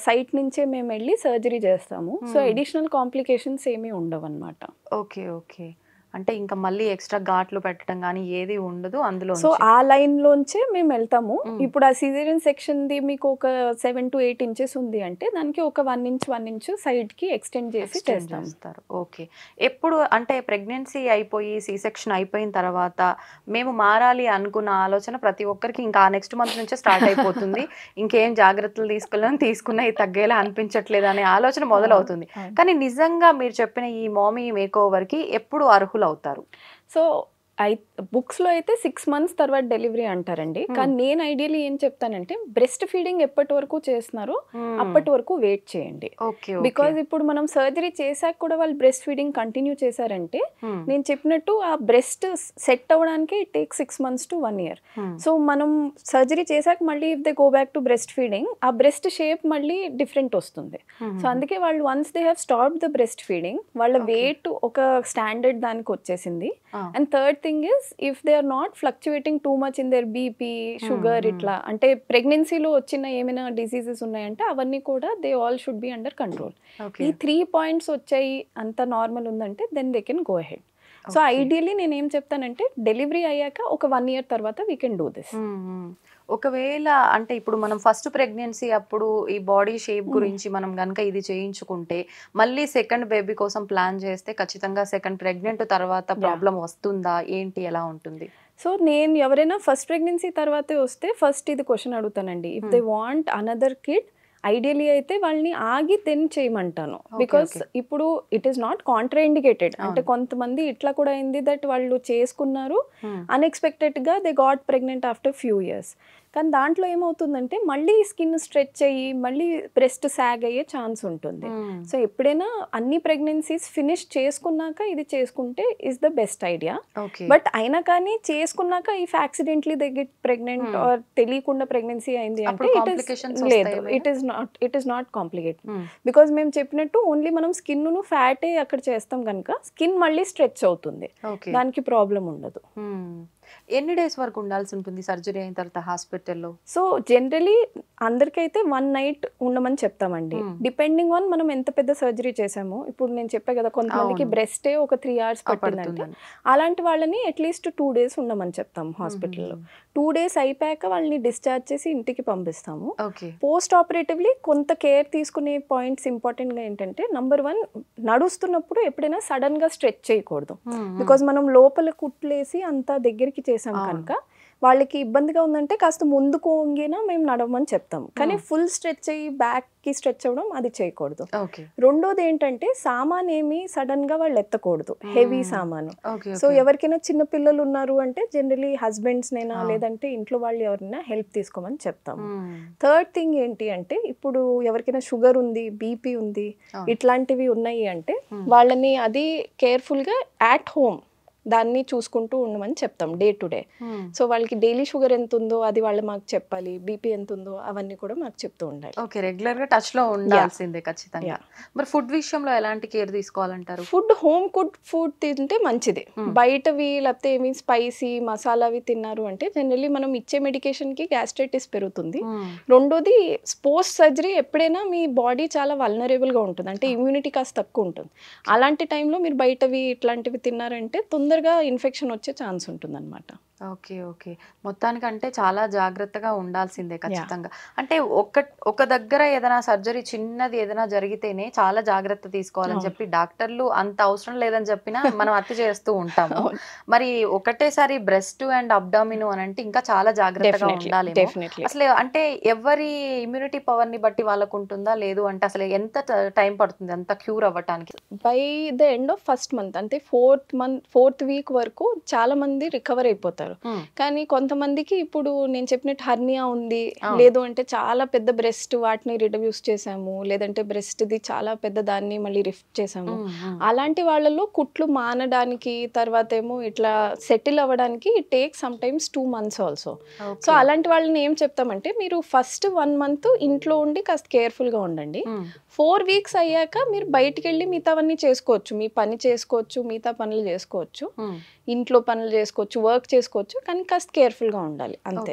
సైట్ నుంచే మేము వెళ్ళి సర్జరీ చేస్తాము. సో అడిషనల్ కాంప్లికేషన్స్ ఏమీ ఉండవు అనమాట. ఓకే. ఓకే. అంటే ఇంకా మళ్ళీ ఎక్స్ట్రా ఘాట్లు పెట్టడం కానీ ఏది ఉండదు అందులో. సో ఆ లైన్ లోంచే మేము వెళ్తాము. ఇప్పుడు ఆ సిజేరియన్ సెక్షన్ ది మీకు ఒక 7 to 8 inches ఉంది అంటే దానికి ఒక 1 inch సైడ్ కి ఎక్స్టెండ్ చేసి చేస్తారు. ఓకే. ఎప్పుడు అంటే ప్రెగ్నెన్సీ అయిపోయి సి సెక్షన్ అయిపోయిన తర్వాత మేము మారాలి అనుకున్న ఆలోచన ప్రతి ఒక్కరికి ఇంకా నెక్స్ట్ మంత్ నుంచే స్టార్ట్ అయిపోతుంది. ఇంకేం జాగ్రత్తలు తీసుకున్నా ఇది తగ్గేలా అనిపించట్లేదు అనే ఆలోచన మొదలవుతుంది. కానీ నిజంగా మీరు చెప్పిన ఈ మామీ మేకోవర్ కి ఎప్పుడు అర్హులు అవుతారు? సో బుక్స్లో అయితే 6 months తర్వాత డెలివరీ అంటారండి. కానీ నేను ఐడియల్లీ ఏం చెప్తానంటే బ్రెస్ట్ ఫీడింగ్ ఎప్పటి వరకు చేస్తున్నారో అప్పటి వరకు వెయిట్ చేయండి. బికాజ్ ఇప్పుడు మనం సర్జరీ చేశాక కూడా వాళ్ళు బ్రెస్ట్ ఫీడింగ్ కంటిన్యూ చేశారంటే నేను చెప్పినట్టు ఆ బ్రెస్ట్ సెట్ అవ్వడానికి it take 6 months to 1 year. So మనం సర్జరీ చేశాక మళ్ళీ if they go back to breast feeding ఆ బ్రెస్ట్ షేప్ మళ్ళీ డిఫరెంట్ వస్తుంది. సో అందుకే వాళ్ళు once they have stop the breast feeding వాళ్ళ వెయిట్ ఒక స్టాండర్డ్ దానికి వచ్చేసింది. And third thing is if they are not fluctuating too much in their BP sugar ఇట్లా అంటే ప్రెగ్నెన్సీలో వచ్చిన ఏమైనా డిసీజెస్ ఉన్నాయంటే అవన్నీ కూడా they all should be under control. ఈ 3 points వచ్చాయి అంత నార్మల్ ఉందంటే then they can go ahead. So ideally నేను ఏం చెప్తానంటే డెలివరీ అయ్యాక ఒక 1 year తర్వాత వీ కెన్ డూ దిస్. ఒకవేళ అంటే ఇప్పుడు మనం ఫస్ట్ ప్రెగ్నెన్సీ అప్పుడు ఈ బాడీ షేప్ గురించి మనం కనుక ఇది చేయించుకుంటే మళ్ళీ సెకండ్ బేబీ కోసం ప్లాన్ చేస్తే ఖచ్చితంగా సెకండ్ ప్రెగ్నెంట్ తర్వాత ప్రాబ్లం వస్తుందా ఏంటి ఎలా ఉంటుంది? సో నేను ఎవరైనా ఫస్ట్ ప్రెగ్నెన్సీ తర్వాతే వస్తే ఫస్ట్ ఇది క్వశ్చన్ అడుగుతానండి. If they want another kid ideally అయితే వాళ్ళని ఆగి దెన్ చేయమంటాను. బికాస్ ఇప్పుడు ఇట్ ఈస్ నాట్ కాంట్రాఇండికేటెడ్. అంటే కొంతమంది ఇట్లా కూడా అయింది దట్ వాళ్ళు చేసుకున్నారు అన్ఎక్స్పెక్టెడ్గా they got pregnant after few years. కానీ దాంట్లో ఏమవుతుందంటే మళ్ళీ స్కిన్ స్ట్రెచ్ అయ్యి మళ్ళీ బ్రెస్ట్ సాగ్ అయ్యే ఛాన్స్ ఉంటుంది. సో ఎప్పుడైనా అన్ని ప్రెగ్నెన్సీస్ ఫినిష్ చేసుకున్నాక ఇది చేసుకుంటే is the best idea. But అయినా కానీ చేసుకున్నాక if accidentally they get pregnant are తెలియకుండా ప్రెగ్నెన్సీ అయింది అంటే లేదు, it is not complicated. Because మేము చెప్పినట్టు ఓన్లీ మనం స్కిన్ ను ఫ్యాటే అక్కడ చేస్తాం కనుక స్కిన్ మళ్ళీ స్ట్రెచ్ అవుతుంది, దానికి ప్రాబ్లం ఉండదు. ఎన్ని డేస్ వరకు ఉండాల్సి ఉంటుంది సర్జరీ అయిన తర్వాత హాస్పిటల్లో? సో జనరలీ అందరికైతే 1 night ఉండమని చెప్తామండి. డిపెండింగ్ ఆన్ మనం ఎంత పెద్ద సర్జరీ చేసామో. ఇప్పుడు నేను చెప్పా కదా కొంతమందికి బ్రెస్టే ఒక 3 hours పట్టిందంటే అలాంటి వాళ్ళని అట్లీస్ట్ 2 days ఉండమని చెప్తాము హాస్పిటల్లో. 2 days అయిపోయాక వాళ్ళని డిశ్చార్జ్ చేసి ఇంటికి పంపిస్తాము. పోస్ట్ ఆపరేటివ్లీ కొంత కేర్ తీసుకునే పాయింట్స్ ఇంపార్టెంట్గా ఏంటంటే నంబర్ 1 నడుస్తున్నప్పుడు ఎప్పుడైనా సడన్ గా స్ట్రెచ్ చేయకూడదు. బికాజ్ మనం లోపల కుట్లేసి అంతా దగ్గరికి చేసాం కనుక వాళ్ళకి ఇబ్బందిగా ఉందంటే కాస్త ముందుకు వంగినా మేము నడవమని చెప్తాము. కానీ ఫుల్ స్ట్రెచ్ అయ్యి బ్యాక్ కి స్ట్రెచ్ అవ్వడం అది చేయకూడదు. రెండోది ఏంటంటే సామాన్ ఏమి సడన్ గా వాళ్ళు ఎత్తకూడదు, హెవీ సామాను. సో ఎవరికైనా చిన్న పిల్లలు ఉన్నారు అంటే జనరలీ హస్బెండ్స్ నైనా లేదంటే ఇంట్లో వాళ్ళు ఎవరైనా హెల్ప్ తీసుకోమని చెప్తాము. థర్డ్ థింగ్ ఏంటి అంటే ఇప్పుడు ఎవరికైనా షుగర్ ఉంది, బీపీ ఉంది, ఇట్లాంటివి ఉన్నాయి అంటే వాళ్ళని అది కేర్ఫుల్ గా అట్ హోమ్ దాన్ని చూసుకుంటూ ఉండమని చెప్తాం డే టు డే. సో వాళ్ళకి డైలీ షుగర్ ఎంత ఉందో అది వాళ్ళు మాకు చెప్పాలి, బీపీ ఎంత ఉందో అవన్నీ కూడా మాకు చెప్తూ ఉండాలి. ఓకే, రెగ్యులర్ గా టచ్ లో ఉండాల్సిందే ఖచ్చితంగా. మరి ఫుడ్ విషయంలో ఎలాంటి కేర్ తీసుకోవాలంటారు? ఫుడ్ హోమ్ కుడ్ ఫుడ్ తింటే మంచిది. బయటవి లేకపోతే ఏమి స్పైసీ మసాలావి తిన్నారు అంటే జనరల్లీ మనం ఇచ్చే మెడికేషన్ కి గ్యాస్ట్రైటిస్ పెరుగుతుంది. రెండోది పోస్ట్ సర్జరీ ఎప్పుడైనా మీ బాడీ చాలా వల్నరబుల్ గా ఉంటుంది, అంటే ఇమ్యూనిటీ కాస్త తక్కువ ఉంటుంది. అలాంటి టైంలో మీరు బయటవి ఇట్లాంటివి తిన్నారంటే తొందరగా ఇన్ఫెక్షన్ వచ్చే ఛాన్స్ ఉంటుంది అనమాట. ఓకే ఓకే, మొత్తానికంటే చాలా జాగ్రత్తగా ఉండాల్సిందే ఖచ్చితంగా. అంటే ఒక దగ్గర ఏదైనా సర్జరీ చిన్నది ఏదైనా జరిగితేనే చాలా జాగ్రత్త తీసుకోవాలని చెప్పి డాక్టర్లు అంత అవసరం లేదని చెప్పినా మనం అతి చేస్తూ ఉంటాము. మరి ఒకటేసారి బ్రెస్ట్ అండ్ అబ్డామిన్ అని అంటే ఇంకా చాలా జాగ్రత్తగా ఉండాలి. అసలు అంటే ఎవరి ఇమ్యూనిటీ పవర్ ని బట్టి వాళ్ళకు ఉంటుందా లేదు అంటే అసలు ఎంత టైం పడుతుంది అంత క్యూర్ అవ్వటానికి? By the end of first month అంటే 4th week వరకు చాలా మంది రికవర్ అయిపోతారు. కానీ కొంతమందికి ఇప్పుడు నేను చెప్పినట్టు హర్నియా ఉంది, లేదు అంటే చాలా పెద్ద బ్రెస్ట్ వాటిని రిడ్యూస్ చేసాము, లేదంటే బ్రెస్ట్ ది చాలా పెద్ద దాన్ని మళ్ళీ రిఫ్ట్ చేసాము. అలాంటి వాళ్ళలో కుట్లు మానడానికి తర్వాత ఏమో ఇట్లా సెటిల్ అవ్వడానికి it take some times 2 months also. So అలాంటి వాళ్ళని ఏం చెప్తామంటే మీరు ఫస్ట్ 1 month ఇంట్లో ఉండి కాస్త కేర్ఫుల్ గా ఉండండి. 4 weeks అయ్యాక మీరు బయటికి వెళ్ళి మిగతావన్నీ చేసుకోవచ్చు, మీ పని చేసుకోవచ్చు, మిగతా పనులు చేసుకోవచ్చు, ఇంట్లో పనులు చేసుకోవచ్చు, వర్క్ చేసుకోవచ్చు, కానీ కాస్త కేర్ఫుల్ గా ఉండాలి అంతే.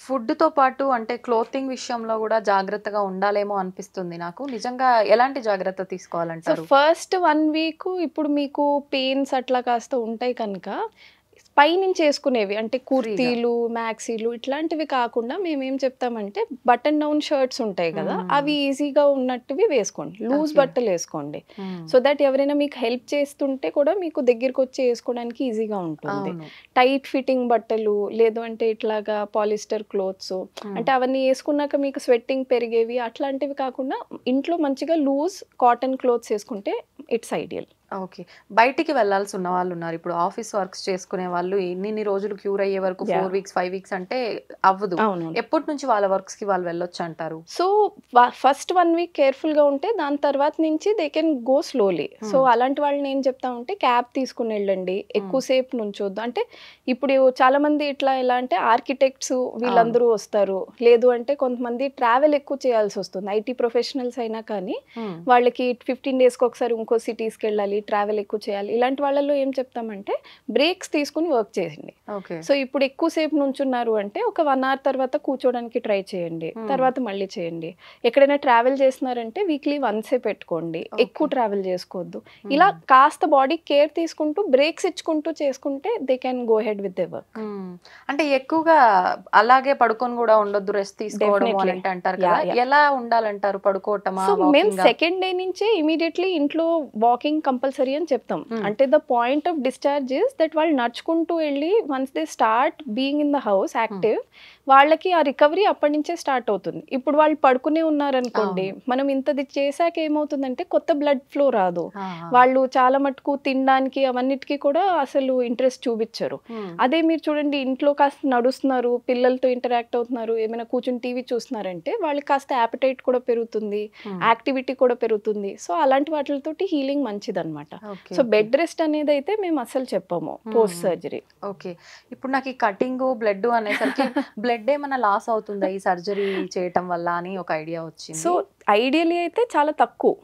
ఫుడ్ తో పాటు అంటే క్లోతింగ్ విషయంలో కూడా జాగ్రత్తగా ఉండాలేమో అనిపిస్తుంది నాకు. నిజంగా ఎలాంటి జాగ్రత్త తీసుకోవాలంటారు? ఫస్ట్ 1 week ఇప్పుడు మీకు పెయిన్స్ అట్లా కాస్త ఉంటాయి కనుక పైనుంచి వేసుకునేవి అంటే కుర్తీలు, మ్యాక్సీలు ఇట్లాంటివి కాకుండా మేమేం చెప్తామంటే బటన్ డౌన్ షర్ట్స్ ఉంటాయి కదా, అవి ఈజీగా ఉన్నట్టువి వేసుకోండి, లూజ్ బట్టలు వేసుకోండి. సో దట్ ఎవరైనా మీకు హెల్ప్ చేస్తుంటే కూడా మీకు దగ్గరికి వచ్చి వేసుకోవడానికి ఈజీగా ఉంటుంది. టైట్ ఫిట్టింగ్ బట్టలు లేదు అంటే ఇట్లాగా పాలిస్టర్ క్లోత్స్ అంటే అవన్నీ వేసుకున్నాక మీకు స్వెట్టింగ్ పెరిగేవి అట్లాంటివి కాకుండా ఇంట్లో మంచిగా లూజ్ కాటన్ క్లోత్స్ వేసుకుంటే ఇట్స్ ఐడియల్. ఓకే. బయటికి వెళ్ళాల్సి ఉన్న వాళ్ళు ఉన్నారు. ఇప్పుడు ఆఫీస్ వర్క్స్ చేసుకునే వాళ్ళు ఇన్నిన్ని రోజులు క్యూర్ అయ్యే వరకు 4 వీక్స్, 5 వీక్స్ అంటే అవ్వదు. అవును. ఎప్పటి నుంచి వాళ్ళ వర్క్స్ కి వాళ్ళు వెళ్ళొచ్చు అంటారు? సో ఫస్ట్ 1 వీక్ కేర్ఫుల్గా ఉంటే దాని తర్వాత నుంచి they can go slowly. So అలాంటి వాళ్ళని ఏం చెప్తా ఉంటే క్యాబ్ తీసుకుని వెళ్ళండి, ఎక్కువసేపు నుంచొద్దు. అంటే ఇప్పుడు చాలా మంది ఇట్లా ఎలా అంటే ఆర్కిటెక్ట్స్ వీళ్ళందరూ వస్తారు, లేదు అంటే కొంతమంది ట్రావెల్ ఎక్కువ చేయాల్సి వస్తుంది. ఐటీ ప్రొఫెషనల్స్ అయినా కానీ వాళ్ళకి 15 డేస్కి ఒకసారి ఇంకో సిటీస్కి వెళ్ళాలి, ట్రావెల్ ఎక్కువ చేయాలి. ఇలాంటి వాళ్ళలో ఏం చెప్తామంటే బ్రేక్స్ తీసుకుని వర్క్ చేయండి. సో ఇప్పుడు ఎక్కువసేపు నుంచున్నారు అంటే ఒక 1 అవర్ తర్వాత కూర్చోడానికి ట్రై చేయండి, తర్వాత మళ్ళీ చేయండి. ఎక్కడైనా ట్రావెల్ చేస్తున్నారంటే వీక్లీ వన్సే పెట్టుకోండి, ఎక్కువ ట్రావెల్ చేసుకోవద్దు. ఇలా కాస్త బాడీ కేర్ తీసుకుంటూ బ్రేక్స్ ఇచ్చుకుంటూ చేసుకుంటే they can go head with they work. అంటే ఎక్కువగా అలాగే పడుకొని కూడా ఉండొద్దు, రెస్ట్ తీసుకోవడం అంటే అంటారు కదా, ఎలా ఉండాలంటారు పడుకోవటమా? సో మేము సెకండ్ డే నుంచే ఇమీడియట్లీ ఇంట్లో వాకింగ్ కంపల్సరీ అని చెప్తాం. అంటే the point of discharge is that వాళ్ళు నడుచుకుంటూ వెళ్ళి once they start being in the house active, వాళ్ళకి ఆ రికవరీ అప్పటి నుంచే స్టార్ట్ అవుతుంది. ఇప్పుడు వాళ్ళు పడుకునే ఉన్నారనుకోండి, మనం ఇంతది చేశాక ఏమవుతుందంటే కొత్త బ్లడ్ ఫ్లో రాదు, వాళ్ళు చాలా మటుకు తినడానికి అవన్నిటికీ కూడా అసలు ఇంట్రెస్ట్ చూపించరు. అదే మీరు చూడండి, ఇంట్లో కాస్త నడుస్తున్నారు, పిల్లలతో ఇంటరాక్ట్ అవుతున్నారు, ఏమైనా కూర్చుని టీవీ చూస్తున్నారంటే వాళ్ళకి కాస్త యాపిటైట్ కూడా పెరుగుతుంది, యాక్టివిటీ కూడా పెరుగుతుంది. సో అలాంటి వాటితోటి హీలింగ్ మంచిది అనమాట. సో బెడ్ రెస్ట్ అనేది అయితే మేము అసలు చెప్పాము పోస్ట్ సర్జరీ. ఓకే. ఇప్పుడు నాకు ఈ కటింగ్ బ్లడ్ అనేసరికి బ్లడ్ ఏమైనా లాస్ అవుతుందా ఈ సర్జరీ చేయటం వల్ల అని ఒక ఐడియా వచ్చింది. సో ఐడియలీ అయితే చాలా తక్కువ,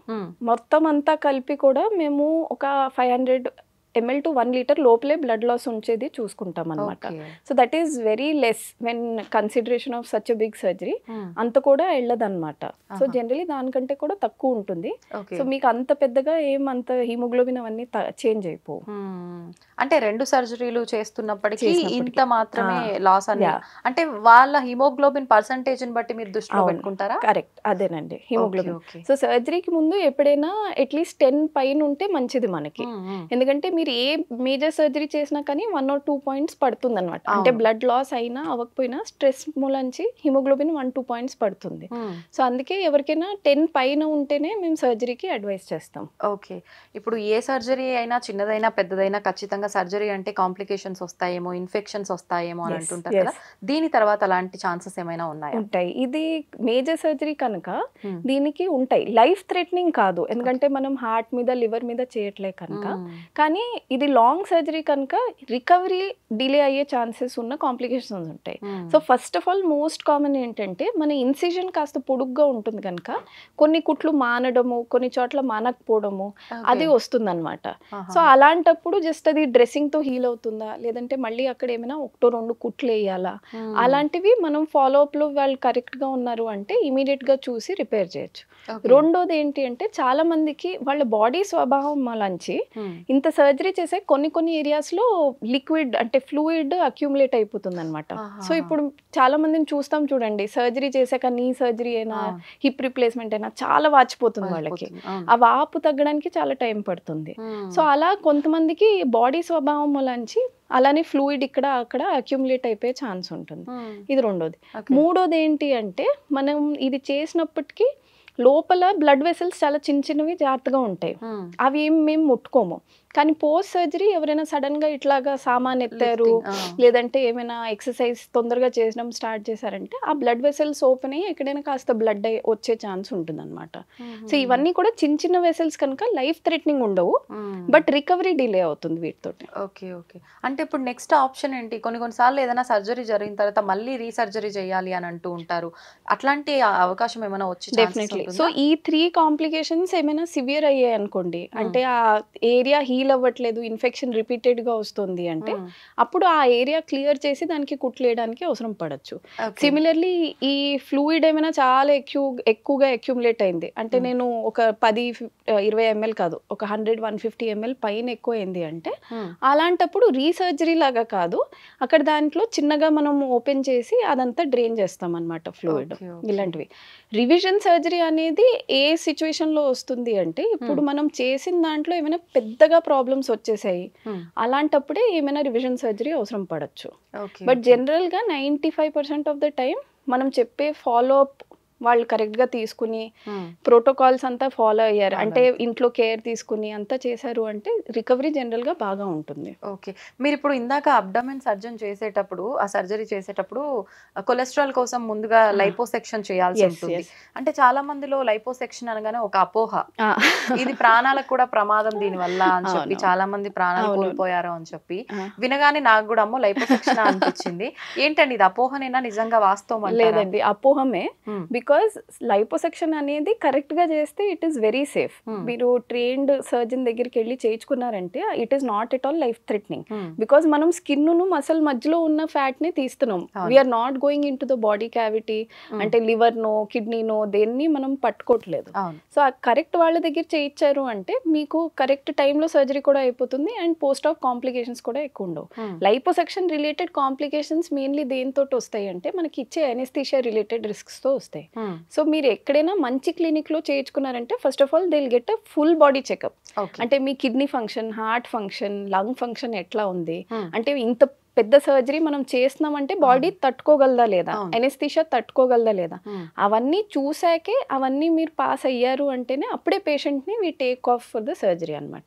మొత్తం అంతా కలిపి కూడా మేము ఒక 500 ml to 1 liter లోపలే బ్లడ్ లాస్ ఉంచేది చూసుకుంటాం అనమాట. So that is very less when consideration of such a big surgery. అంత కూడా వెళ్ళదన్నమాట. సో జనరలీ దానికంటే కూడా తక్కువ ఉంటుంది. సో మీకు అంత పెద్దగా ఏమంత హిమోగ్లోబిన్ అవన్నీ చేంజ్ అయిపోవు. అంటే 2 సర్జరీలు చేస్తున్నప్పటికీ ఇంత మాత్రమే లాస్ అని, అంటే వాళ్ళ హిమోగ్లోబిన్ పర్సంటేజ్ ని బట్టి మీరు దృష్టిలో పెట్టుకుంటారా? కరెక్ట్, అదేనండి హిమోగ్లోబిన్. సో సర్జరీకి ముందు ఎప్పుడైనా అట్లీస్ట్ 10 పైన ఉంటే మంచిది మనకి. ఎందుకంటే మీరు ఏ మేజర్ సర్జరీ చేసినా కానీ 1 or 2 పాయింట్స్ పడుతుంది అనమాట. అంటే బ్లడ్ లాస్ అయినా అవ్వకపోయినా స్ట్రెస్ మూలంచి హిమోగ్లోబిన్ 1-2 పాయింట్స్ పడుతుంది. సో అందుకే ఎవరికైనా 10 పైన ఉంటేనే మేము సర్జరీకి అడ్వైస్ చేస్తాం. ఓకే. ఇప్పుడు ఏ సర్జరీ అయినా చిన్నదైనా పెద్దదైనా ఖచ్చితంగా సర్జరీ అంటే కాంప్లికేషన్స్ వస్తాయేమో, ఇన్ఫెక్షన్స్ వస్తాయేమో అని అంటుంటారు కదా, దీని తర్వాత అలాంటి ఛాన్సెస్ ఏమైనా ఉన్నాయా? ఉంటాయి. ఇది మేజర్ సర్జరీ కనుక దీనికి ఉంటాయి. లైఫ్ థ్రెటనింగ్ కాదు, ఎందుకంటే మనం హార్ట్ మీద లివర్ మీద చేయట్లే కనుక. కానీ ఇది లాంగ్ సర్జరీ కనుక రికవరీ డిలే అయ్యే ఛాన్సెస్ ఉన్న కాంప్లికేషన్స్ ఉంటాయి. So first of all most common ఏంటంటే మన ఇన్సిజన్ కాస్త పొడుగ్గా ఉంటుంది కనుక కొన్ని కుట్లు మానడము, కొన్ని చోట్ల మానకపోవడము అది వస్తుంది అనమాట. సో అలాంటప్పుడు జస్ట్ అది డ్రెస్సింగ్ తో హీల్ అవుతుందా, లేదంటే మళ్ళీ అక్కడ ఏమైనా 1-2 కుట్లు వేయాలా, అలాంటివి మనం ఫాలో అప్ లో వాళ్ళు కరెక్ట్ గా ఉన్నారు అంటే ఇమీడియట్ గా చూసి రిపేర్ చేయొచ్చు. రెండోది ఏంటి అంటే చాలా మందికి వాళ్ళ బాడీ స్వభావం వలంచి ఇంత సర్జరీ చేసే కొన్ని ఏరియాస్ లో లిక్విడ్ అంటే ఫ్లూయిడ్ అక్యూములేట్ అయిపోతుంది అనమాట. సో ఇప్పుడు చాలా మందిని చూస్తాం చూడండి, సర్జరీ చేశాక నీ సర్జరీ అయినా హిప్ రిప్లేస్మెంట్ అయినా చాలా వాచిపోతుంది వాళ్ళకి, ఆ వాపు తగ్గడానికి చాలా టైం పడుతుంది. సో అలా కొంతమందికి బాడీ స్వభావం వలంచి అలానే ఫ్లూయిడ్ ఇక్కడ అక్కడ అక్యూములేట్ అయిపోయే ఛాన్స్ ఉంటుంది. ఇది రెండోది. మూడోది ఏంటి అంటే మనం ఇది చేసినప్పటికీ లోపల బ్లడ్ వెసల్స్ చాలా చిన్నవి జాగ్రత్తగా ఉంటాయి, అవి ఏం మేము ముట్టుకోము. కానీ పోస్ట్ సర్జరీ ఎవరైనా సడన్ గా ఇట్లాగా సామాన్ ఎత్తారు, లేదంటే ఏమైనా ఎక్సర్సైజ్ తొందరగా చేయడం స్టార్ట్ చేశారంటే ఆ బ్లడ్ వెసల్స్ ఓపెన్ అయ్యి ఎక్కడైనా కాస్త బ్లడ్ వచ్చే ఛాన్స్ ఉంటుంది అనమాట. సో ఇవన్నీ కూడా చిన్న వెసల్స్ కనుక లైఫ్ థ్రెటనింగ్ ఉండవు, బట్ రికవరీ డిలే అవుతుంది వీటితో. Okay okay. అంటే ఇప్పుడు నెక్స్ట్ ఆప్షన్ ఏంటి? కొన్నిసార్లు ఏదైనా సర్జరీ జరిగిన తర్వాత మళ్ళీ రీసర్జరీ చేయాలి అని అంటూ ఉంటారు, అట్లాంటి అవకాశం ఏమైనా వచ్చి? డెఫినెట్లీ. సో ఈ 3 కాంప్లికేషన్స్ ఏమైనా సివియర్ అయ్యాయి అనుకోండి, అంటే ఆ ఏరియా హీల్ అవ్వట్లేదు, ఇన్ఫెక్షన్ రిపీటెడ్ గా వస్తుంది అంటే అప్పుడు ఆ ఏరియా క్లియర్ చేసి దానికి కుట్లేయడానికి అవసరం పడచ్చు. సిమిలర్లీ ఈ ఫ్లూయిడ్ ఏమైనా చాలా ఎక్కువగా అక్యూములేట్ అయింది అంటే నేను ఒక 10-20 ml కాదు, ఒక 100-150 ml పైన ఎక్కువ అయింది అంటే అలాంటప్పుడు రీసర్జరీ లాగా కాదు, అక్కడ దాంట్లో చిన్నగా మనం ఓపెన్ చేసి అదంతా డ్రైన్ చేస్తాం అనమాట ఫ్లూయిడ్. ఇలాంటివి రివిజన్ సర్జరీ అనేది ఏ సిచ్యువేషన్ లో వస్తుంది అంటే ఇప్పుడు మనం చేసిన దాంట్లో ఏమైనా పెద్దగా ప్రాబ్లమ్స్ వచ్చేసాయి, అలాంటప్పుడే ఏమైనా రివిజన్ సర్జరీ అవసరం పడచ్చు. బట్ జనరల్ గా 95% ఆఫ్ ద టైం మనం చెప్పే ఫాలో అప్ వాళ్ళు కరెక్ట్గా తీసుకుని ప్రోటోకాల్స్ అంతా ఫాలో అయ్యారు, అంటే ఇంట్లో కేర్ తీసుకుని అంతా చేశారు అంటే రికవరీ జనరల్గా బాగా ఉంటుంది. ఓకే. మీరు ఇప్పుడు ఇందాక అబ్డమెన్ సర్జరీ చేసేటప్పుడు కొలెస్ట్రాల్ కోసం ముందుగా లైపోసెక్షన్ చేయాల్సి ఉంటుంది. అంటే చాలా మందిలో లైపోసెక్షన్ అనగానే ఒక అపోహ, ఇది ప్రాణాలకు కూడా ప్రమాదం దీని వల్ల అని చెప్పి చాలా మంది ప్రాణాలు కోల్పోయారు అని చెప్పి వినగానే నాకు కూడా అమ్మో లైపోసెక్షన్ అనిపించింది. ఏంటండి ఇది అపోహనేనా నిజంగా వాస్తవం? లేదండి, అపోహమే. బికాస్ లైపోసెక్షన్ అనేది కరెక్ట్ గా చేస్తే ఇట్ ఈస్ వెరీ సేఫ్. మీరు ట్రైన్డ్ సర్జన్ దగ్గరికి వెళ్ళి చేయించుకున్నారంటే it is not at all life threatening. Because మనం స్కిన్ మసల్ మధ్యలో ఉన్న ఫ్యాట్ ని తీస్తున్నాం. We're not going in to the body cavity, అంటే లివర్ నో కిడ్నీనో దేన్ని మనం పట్టుకోవట్లేదు. సో ఆ కరెక్ట్ వాళ్ళ దగ్గర చేయించారు అంటే మీకు కరెక్ట్ టైంలో సర్జరీ కూడా అయిపోతుంది అండ్ పోస్ట్ ఆఫ్ కాంప్లికేషన్స్ కూడా ఎక్కువ ఉండవు. లైపోసెక్షన్ రిలేటెడ్ కాంప్లికేషన్స్ మెయిన్లీ దేనితో వస్తాయి అంటే మనకి ఇచ్చే అనెస్థీషియా రిలేటెడ్ రిస్క్స్ తో వస్తాయి. సో మీరు ఎక్కడైనా మంచి క్లినిక్ లో చేయించుకున్నారంటే first of all they will get a full body checkup. అంటే మీ kidney function, heart function, lung function ఎట్లా ఉంది, అంటే ఇంత పెద్ద సర్జరీ మనం చేస్తున్నామంటే బాడీ తట్టుకోగలదా లేదా, ఎనెస్థీషియా తట్టుకోగలదా లేదా, అవన్నీ చూసాకే అవన్నీ మీరు పాస్ అయ్యారు అంటేనే అప్పుడే పేషెంట్ ని we take off for the surgery అనమాట.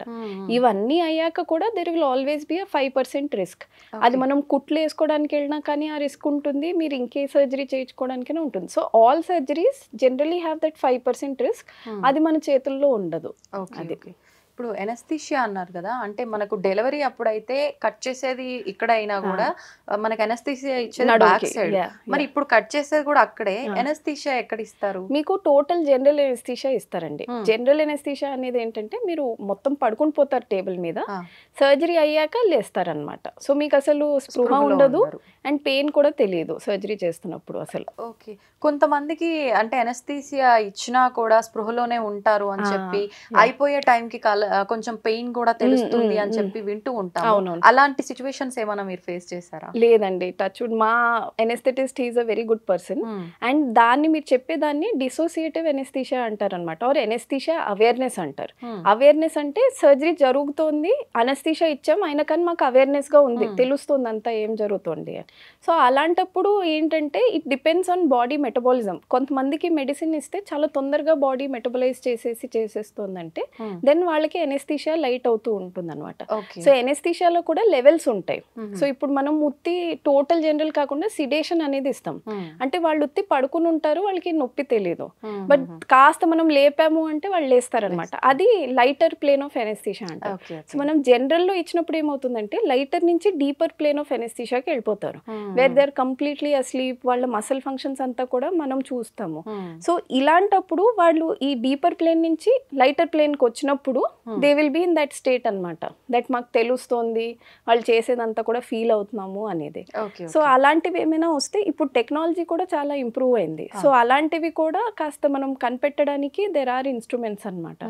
ఇవన్నీ అయ్యాక కూడా there will always be 5% risk. అది మనం కుట్లు వేసుకోవడానికి వెళ్ళినా కానీ ఆ రిస్క్ ఉంటుంది, మీరు ఇంకే సర్జరీ చేయించుకోవడానికైనా ఉంటుంది. So all surgeries generally have that 5% risk. అది మన చేతుల్లో ఉండదు. అది ఇప్పుడు ఎనస్థీషియా అన్నారు కదా, అంటే మనకు డెలివరీ అప్పుడైతే కట్ చేసేది ఇక్కడ అయినా కూడా మనకు ఎనస్థీషియా ఇచ్చేది బ్యాక్ సైడ్, మరి ఇప్పుడు కట్ చేసేది కూడా అక్కడే. ఎనస్థీషియా ఎక్కడ ఇస్తారు? మీకు టోటల్ జనరల్ ఎనస్థీషియా ఇస్తారండి. జనరల్ ఎనస్థీషియా అనేది ఏంటంటే మీరు మొత్తం పడుకుని పోతారు టేబుల్ మీద, సర్జరీ అయ్యాక లేస్తారనమాట. సో మీకు అసలు స్పృహ ఉండదు అండ్ పెయిన్ కూడా తెలియదు సర్జరీ చేస్తున్నప్పుడు అసలు. ఓకే. కొంతమందికి అంటే ఎనస్థీసియా ఇచ్చినా కూడా స్పృహలోనే ఉంటారు అని చెప్పి అయిపోయే టైంకి కొంచెం పెయిన్ కూడా తెలుస్తుంది అని చెప్పి వింటూ ఉంటాం. అలాంటి సిచ్యువేషన్స్ ఏమైనా మీరు ఫేస్ చేశారా? లేదండి, టచ్ వుడ్. మా ఎనెస్థెటిస్ట్ is a very good person and దాన్ని మీరు చెప్పేదాన్ని డిసోసియేటివ్ ఎనెస్థీషియా అంటారు అనమాట, ఆర్ ఎనెస్థీషియా అవేర్నెస్ అంటారు. అవేర్నెస్ అంటే సర్జరీ జరుగుతోంది, అనెస్థీషియా ఇచ్చాం అయినా కానీ మాకు అవేర్నెస్ గా ఉంది, తెలుస్తుంది అంతా ఏం జరుగుతుంది. సో అలాంటప్పుడు ఏంటంటే it depends on body metabolism. కొంతమందికి మెడిసిన్ ఇస్తే చాలా తొందరగా బాడీ మెటబలైజ్ చేసేస్తుందంటే దెన్ వాళ్ళకి ఎనెస్థీషియా లైట్ అవుతూ ఉంటుంది అనమాట. సో ఎనెస్థీషియాలో కూడా లెవెల్స్ ఉంటాయి. సో ఇప్పుడు మనం ఉత్తి టోటల్ జనరల్ కాకుండా సిడేషన్ అనేది ఇస్తాం. అంటే వాళ్ళు ఉత్తి పడుకుని ఉంటారు, వాళ్ళకి నొప్పి తెలియదు, బట్ కాస్త మనం లేపాము అంటే వాళ్ళు లేస్తారనమాట. అది లైటర్ ప్లేన్ ఆఫ్ ఎనెస్థీషియా అంటారు. సో మనం జనరల్ లో ఇచ్చినప్పుడు ఏమవుతుందంటే లైటర్ నుంచి డీపర్ ప్లేన్ ఆఫ్ ఎనెస్థీషియాకి వెళ్ళిపోతారు, where they are completely asleep, వాళ్ళ మసిల్ ఫంక్షన్స్ అంతా కూడా మనం చూస్తాము. సో ఇలాంటప్పుడు వాళ్ళు ఈ డీపర్ ప్లేన్ నుంచి లైటర్ ప్లేన్ కి వచ్చినప్పుడు they will be in that state అనమాట, దట్ మాకు తెలుస్తోంది వాళ్ళు చేసేదంతా కూడా ఫీల్ అవుతున్నాము అనేది. సో అలాంటివి ఏమైనా వస్తే ఇప్పుడు టెక్నాలజీ కూడా చాలా ఇంప్రూవ్ అయింది. సో అలాంటివి కూడా కాస్త మనం కనిపెట్టడానికి దెర్ ఆర్ ఇన్స్ట్రుమెంట్స్ అనమాట.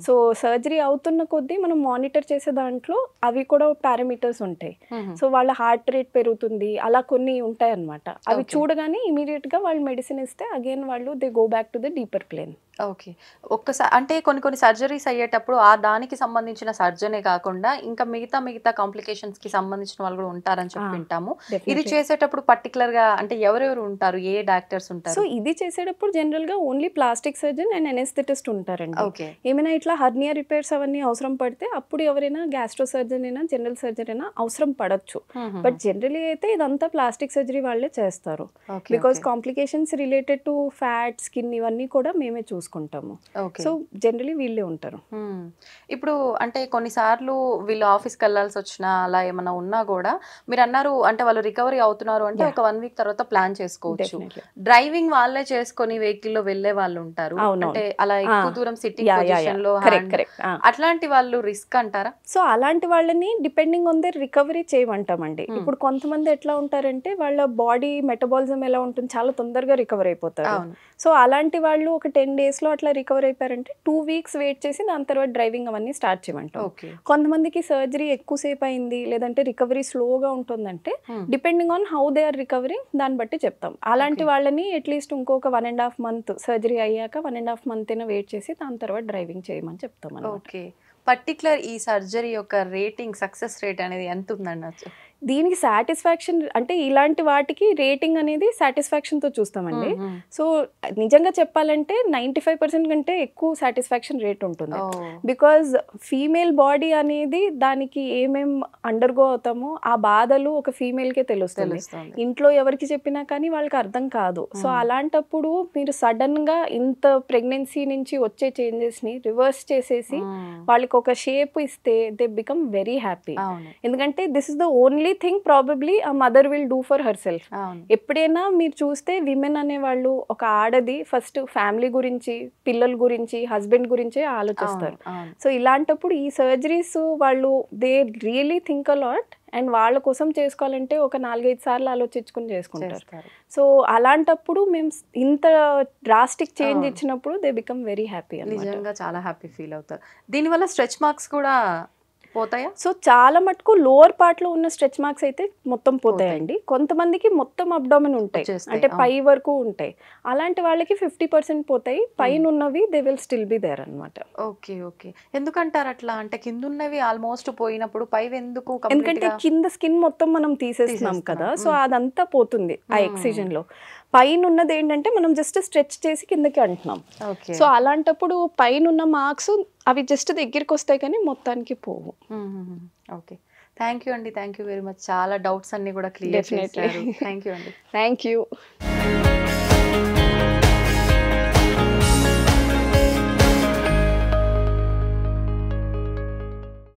సో సర్జరీ అవుతున్న కొద్దీ మనం మానిటర్ చేసే దాంట్లో అవి కూడా పారామీటర్స్ ఉంటాయి. సో వాళ్ళ హార్ట్ రేట్ పెరుగుతుంది, అలా కొన్ని ఉంటాయి అనమాట. అవి చూడగానే ఇమీడియట్ గా వాళ్ళు మెడిసిన్ ఇస్తే అగైన్ వాళ్ళు they go back to the deeper plane. Okay. ఒక్కసారి అంటే కొన్ని సర్జరీస్ అయ్యేటప్పుడు ఆ దానికి సంబంధించిన సర్జనే కాకుండా ఇంకా మిగతా కాంప్లికేషన్స్ కి సంబంధించిన వాళ్ళు కూడా ఉంటారని చెప్పి వింటాము. ఇది చేసేటప్పుడు పర్టికులర్ గా అంటే ఎవరెవరు ఉంటారు, ఏ డాక్టర్స్ ఉంటారు? సో ఇది చేసేటప్పుడు జనరల్ గా ఓన్లీ ప్లాస్టిక్ సర్జన్ అండ్ ఎనెస్థెటిస్ట్ ఉంటారండి. ఏమైనా ఇట్లా హర్నియా రిపేర్స్ అవన్నీ అవసరం పడితే అప్పుడు ఎవరైనా గ్యాస్ట్రో సర్జన్ అయినా జనరల్ సర్జన్ అయినా అవసరం పడచ్చు. బట్ జనరలీ అయితే ఇదంతా ప్లాస్టిక్ సర్జరీ వాళ్ళే చేస్తారు. Because complications related to fat, skin ఇవన్నీ కూడా మేమే చూసుకుంటాము. సో జనరలీ వీళ్ళే ఉంటారు. ఇప్పుడు అంటే కొన్నిసార్లు వీళ్ళు ఆఫీస్కి వెళ్ళాల్సి వచ్చినా అలా ఏమైనా ఉన్నా కూడా మీరు అన్నారు అంటే వాళ్ళు రికవరీ అవుతున్నారు అంటే ఒక 1 వీక్ తర్వాత ప్లాన్ చేసుకోవచ్చు. డ్రైవింగ్ వాళ్ళే చేసుకొని వెహికల్ లో వెళ్లే వాళ్ళు ఉంటారు, అంటే అలా ఎక్కువ దూరం సిట్టింగ్ పొజిషన్ లో, అట్లాంటి వాళ్ళు రిస్క్ అంటారా? సో అలాంటి వాళ్ళని డిపెండింగ్ ఆన్ దర్ రికవరీ చేయమంటామండి. ఇప్పుడు కొంతమంది ఎట్లా ఉంటారంటే వాళ్ళ బాడీ మెటబాలిజం ఎలా ఉంటుంది, చాలా తొందరగా రికవర్ అయిపోతారు. సో అలాంటి వాళ్ళు ఒక 10 days లో అట్లా రికవర్ అయిపోయారంటే 2 weeks వెయిట్ చేసి దాని తర్వాత డ్రైవింగ్ అవన్నీ స్టార్ట్ చేయమంటాం. కొంతమందికి సర్జరీ ఎక్కువసేపు అయింది లేదంటే రికవరీ స్లోగా ఉంటుందంటే depending on how they are recovering దాన్ని బట్టి చెప్తాం. అలాంటి వాళ్ళని అట్లీస్ట్ ఇంకొక 1.5 month సర్జరీ అయ్యాక 1.5 month అయినా వెయిట్ చేసి దాని తర్వాత డ్రైవింగ్ చేయమని చెప్తాం. ఓకే. పర్టికులర్ ఈ సర్జరీ యొక్క రేటింగ్, సక్సెస్ రేట్ అనేది ఎంత ఉందన్నచ్చు? దీనికి సాటిస్ఫాక్షన్ అంటే ఇలాంటి వాటికి రేటింగ్ అనేది సాటిస్ఫాక్షన్తో చూస్తామండి. సో నిజంగా చెప్పాలంటే 95% కంటే ఎక్కువ సాటిస్ఫాక్షన్ రేట్ ఉంటుంది. బికాజ్ ఫీమేల్ బాడీ అనేది దానికి ఏమేం అండర్గో అవుతామో ఆ బాధలు ఒక ఫీమేల్కే తెలుస్తుంది. ఇంట్లో ఎవరికి చెప్పినా కానీ వాళ్ళకి అర్థం కాదు. సో అలాంటప్పుడు మీరు సడన్గా ఇంత ప్రెగ్నెన్సీ నుంచి వచ్చే చేంజెస్ని రివర్స్ చేసేసి వాళ్ళకి ఒక షేప్ ఇస్తే దే బికమ్ వెరీ హ్యాపీ. ఎందుకంటే this is the only thing probably ఆ mother will do for herself. ఎప్పుడైనా మీరు చూస్తే విమెన్ అనేవాళ్ళు ఒక ఆడది ఫస్ట్ ఫ్యామిలీ గురించి, పిల్లల గురించి, హస్బెండ్ గురించే ఆలోచిస్తారు. సో ఇలాంటప్పుడు ఈ సర్జరీస్ వాళ్ళు they really think a lot and వాళ్ళ కోసం చేసుకోవాలంటే ఒక 4-5 సార్లు ఆలోచించుకుని చేసుకుంటారు. సో అలాంటప్పుడు మేము ఇంత డ్రాస్టిక్ చేంజ్ ఇచ్చినప్పుడు దే బికమ్ వెరీ హ్యాపీ. నిజంగా చాలా హ్యాపీ ఫీల్ అవుతారు. దీనివల్ల స్ట్రెచ్ మార్క్స్ కూడా పోతాయా? సో చాలా మటుకు లోవర్ పార్ట్ లో ఉన్న స్ట్రెచ్ మార్క్స్ అయితే మొత్తం పోతాయండి. కొంతమందికి మొత్తం అబ్డామిన్ ఉంటాయి, అంటే పై వరకు ఉంటాయి. అలాంటి వాళ్ళకి 50% పోతాయి. పైన ఉన్నవి they will still be there అన్నమాట. Okay okay. ఎందుకంటారు అట్లా? అంటే కింద ఉన్నవి ఆల్మోస్ట్ పోయినప్పుడు పైవి ఎందుకు? ఎందుకంటే కింద స్కిన్ మొత్తం మనం తీసేస్తున్నాం కదా, సో అదంతా పోతుంది ఆ ఎక్సిజన్ లో. పైన ఉన్నది ఏంటంటే మనం జస్ట్ స్ట్రెచ్ చేసి కిందకి అంటున్నాం. సో అలాంటప్పుడు పైన ఉన్న మార్క్స్ అవి జస్ట్ దగ్గరికి వస్తాయి కానీ మొత్తానికి పోవు. ఓకే, థ్యాంక్ యూ అండి, థ్యాంక్ యూ వెరీ మచ్. చాలా డౌట్స్ అన్ని కూడా క్లియర్ చేశారు. థ్యాంక్ యూ అండి. Thank you.